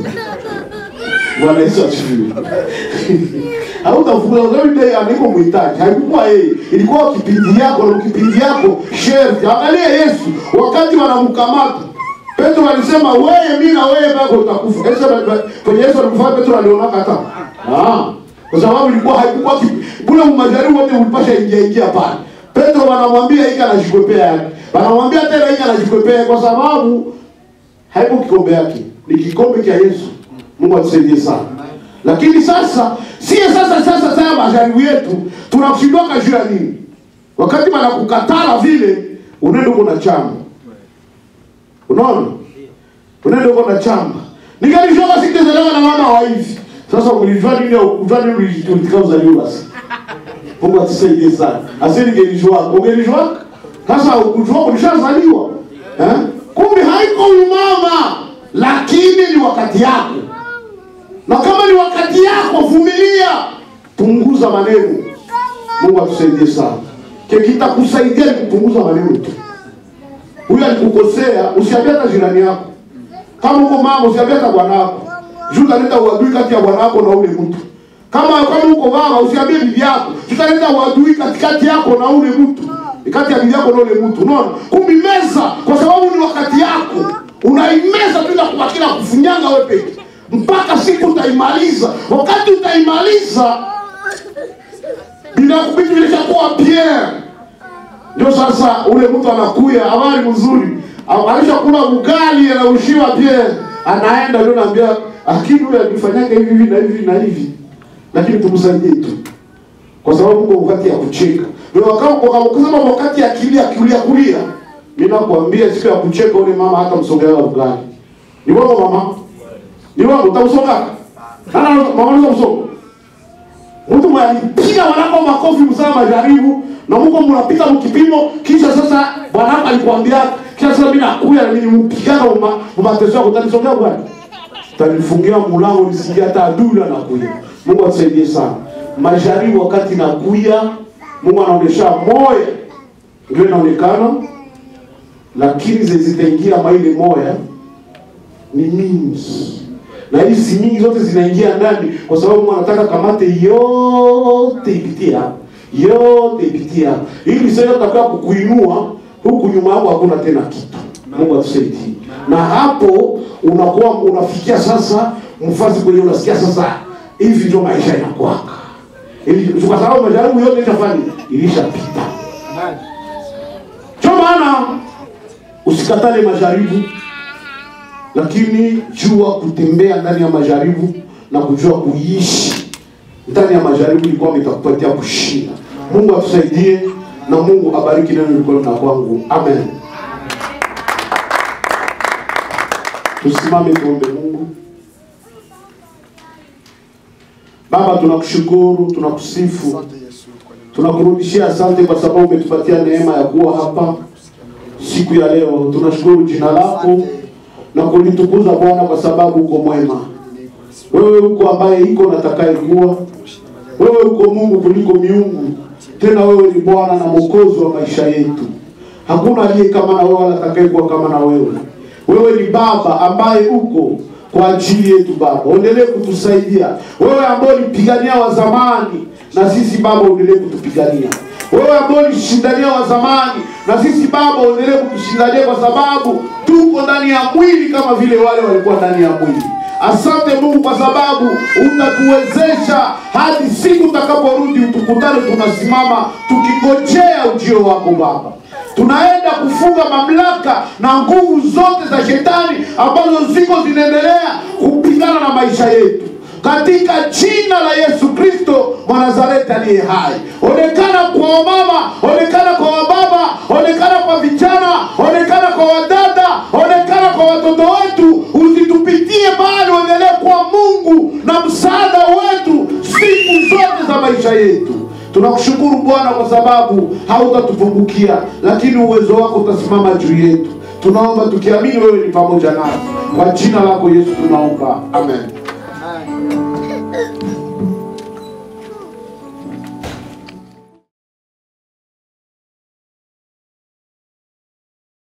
Bwana Yesu asifiwe. Hautafukuza ndio ndio aniko muhitaji. Haikuwa yeye. Ilikuwa kipindi yako na kipindi yako share. Angalia Yesu wakati wanamkamata. Petro alisema wewe mimi na wewe bado utakufa. Kwenye Yesu alimfanya Petro aliona hata. Kwa sababu ilikuwa haikuwa bure majaribu wote ulipasha ingia pale. Petro wanamwambia hiki anajikwepea yake. Wanamwambia tena hiki anajikwepea kwa sababu haiko kikombe yake. Ni kikombe cha Yesu. Mungu atusaidie sana. Lakini sasa sasa majaribu yetu tunashindwa juu ya nini? Wakati wanakukatala vile unaenda uko na chamba. Unaona? Unaenda uko na chamba. Ningalijua sikizelewa na mama wa hivi. Sasa ulijua nini ulitikauza basi. Mungu atusaidie sana. Asili ungelijua. Sasa ukujua ulishazaliwa. Kumbe haiko mama, lakini ni wakati yako. Na kama ni wakati yako, vumilia, punguza maneno. Mungu atusaidie sana. Kitakusaidia ni kupunguza maneno tu. Huyu alikukosea, usiambie hata jirani yako. Kama uko mama, usiambie hata bwana wako. Utaleta uadui kati ya bwana wako na ule mtu. Kama uko baba, usiambie bibi yako. Utaleta uadui kati yako na ule mtu. Kati ya bibi yako na ule mtu. Unaona? Kumimeza kwa sababu ni wakati yako. Unaimeza tu na kubakila kufunyanga wewe peke. Mpaka siku utaimaliza. Wakati utaimaliza bila kubitu vilishakuwa Pierre. Ndio sasa ule mtu anakuya, habari nzuri. Alishakula ugali anaushiwa Pierre. Anaenda ndio anaambia akili huyu alifanyanga hivi na hivi na hivi. Lakini tumsaidie tu. Kwa sababu uko wakati ya kucheka. Ndio wakati wakati ya kulia. Mimi nakwambia siku ya kucheka ule mama hata msongea ugali. Ni wao mama. Ni wao utamsonga. Mwanzo msomo. Mtu mwalipiga wanako makofi msama majaribu na Mungu mnapika mkipimo kisha sasa bwana alikwambia kisha sasa mimi nakuya na mimi mpigana mateso yako utanisongea bwana. Tanifungia mlango nisikia hata adui anakuja. Mungu atusaidie sana. Majaribu wakati nakuya Mungu anaonyesha moyo ndio inaonekana lakini zitaingia maili moya ni mingi. Na hizi mingi zote zinaingia ndani kwa sababu Mungu anataka kamate yote ipitia. Yote ipitia. Ili sasa utakuwa kukuinua huku nyuma yako hakuna tena kitu. Mungu atusaidie. Na hapo unakuwa unafikia sasa mfasi kwenye unasikia sasa hivi ndio maisha yanakuwa. Ili kwa sababu majaribu yote itafanya ilishapita. Kwa maana usikatale majaribu lakini jua kutembea ndani ya majaribu na kujua kuishi ndani ya majaribu ni kwamba itakupatia kushinda. Mungu atusaidie na Mungu abariki neno liko na kwangu. Amen. Tusimame tuombe Mungu. Baba tunakushukuru, tunakusifu. Tunakurudishia asante kwa sababu umetupatia neema ya kuwa hapa siku ya leo. Tunashukuru jina lako na kulitukuza Bwana kwa sababu uko mwema. Wewe uko ambaye iko na atakayekuwa. Wewe uko Mungu kuliko miungu. Tena wewe ni Bwana na Mwokozi wa maisha yetu. Hakuna aliye kama na wewe wala atakayekuwa kama na wewe. Wewe ni Baba ambaye uko kwa ajili yetu Baba. Endelee kutusaidia. Wewe ambaye ulipigania wa zamani na sisi Baba endelee kutupigania. Wewe ambaye ulishindania wa zamani na sisi Baba endelee kutushindania kwa sababu tuko ndani ya mwili kama vile wale walikuwa ndani ya mwili. Asante Mungu kwa sababu utatuwezesha hadi siku utakaporudi utukutane tunasimama tukingojea ujio wako Baba. Tunaenda kufunga mamlaka na nguvu zote za shetani ambazo ziko zinaendelea kupigana na maisha yetu. Katika jina la Yesu Kristo Mwanazareti aliye hai. Onekana kwa mama, onekana kwa baba, onekana kwa vijana, onekana kwa wadada, onekana kwa watoto wetu. Usitupitie bali uendelee kuwa Mungu na msaada wetu siku zote za maisha yetu. Tunakushukuru Bwana kwa sababu hautatupungukia lakini uwezo wako utasimama juu yetu. Tunaomba tukiamini wewe ni pamoja nasi. Kwa jina lako Yesu tunaomba. Amen.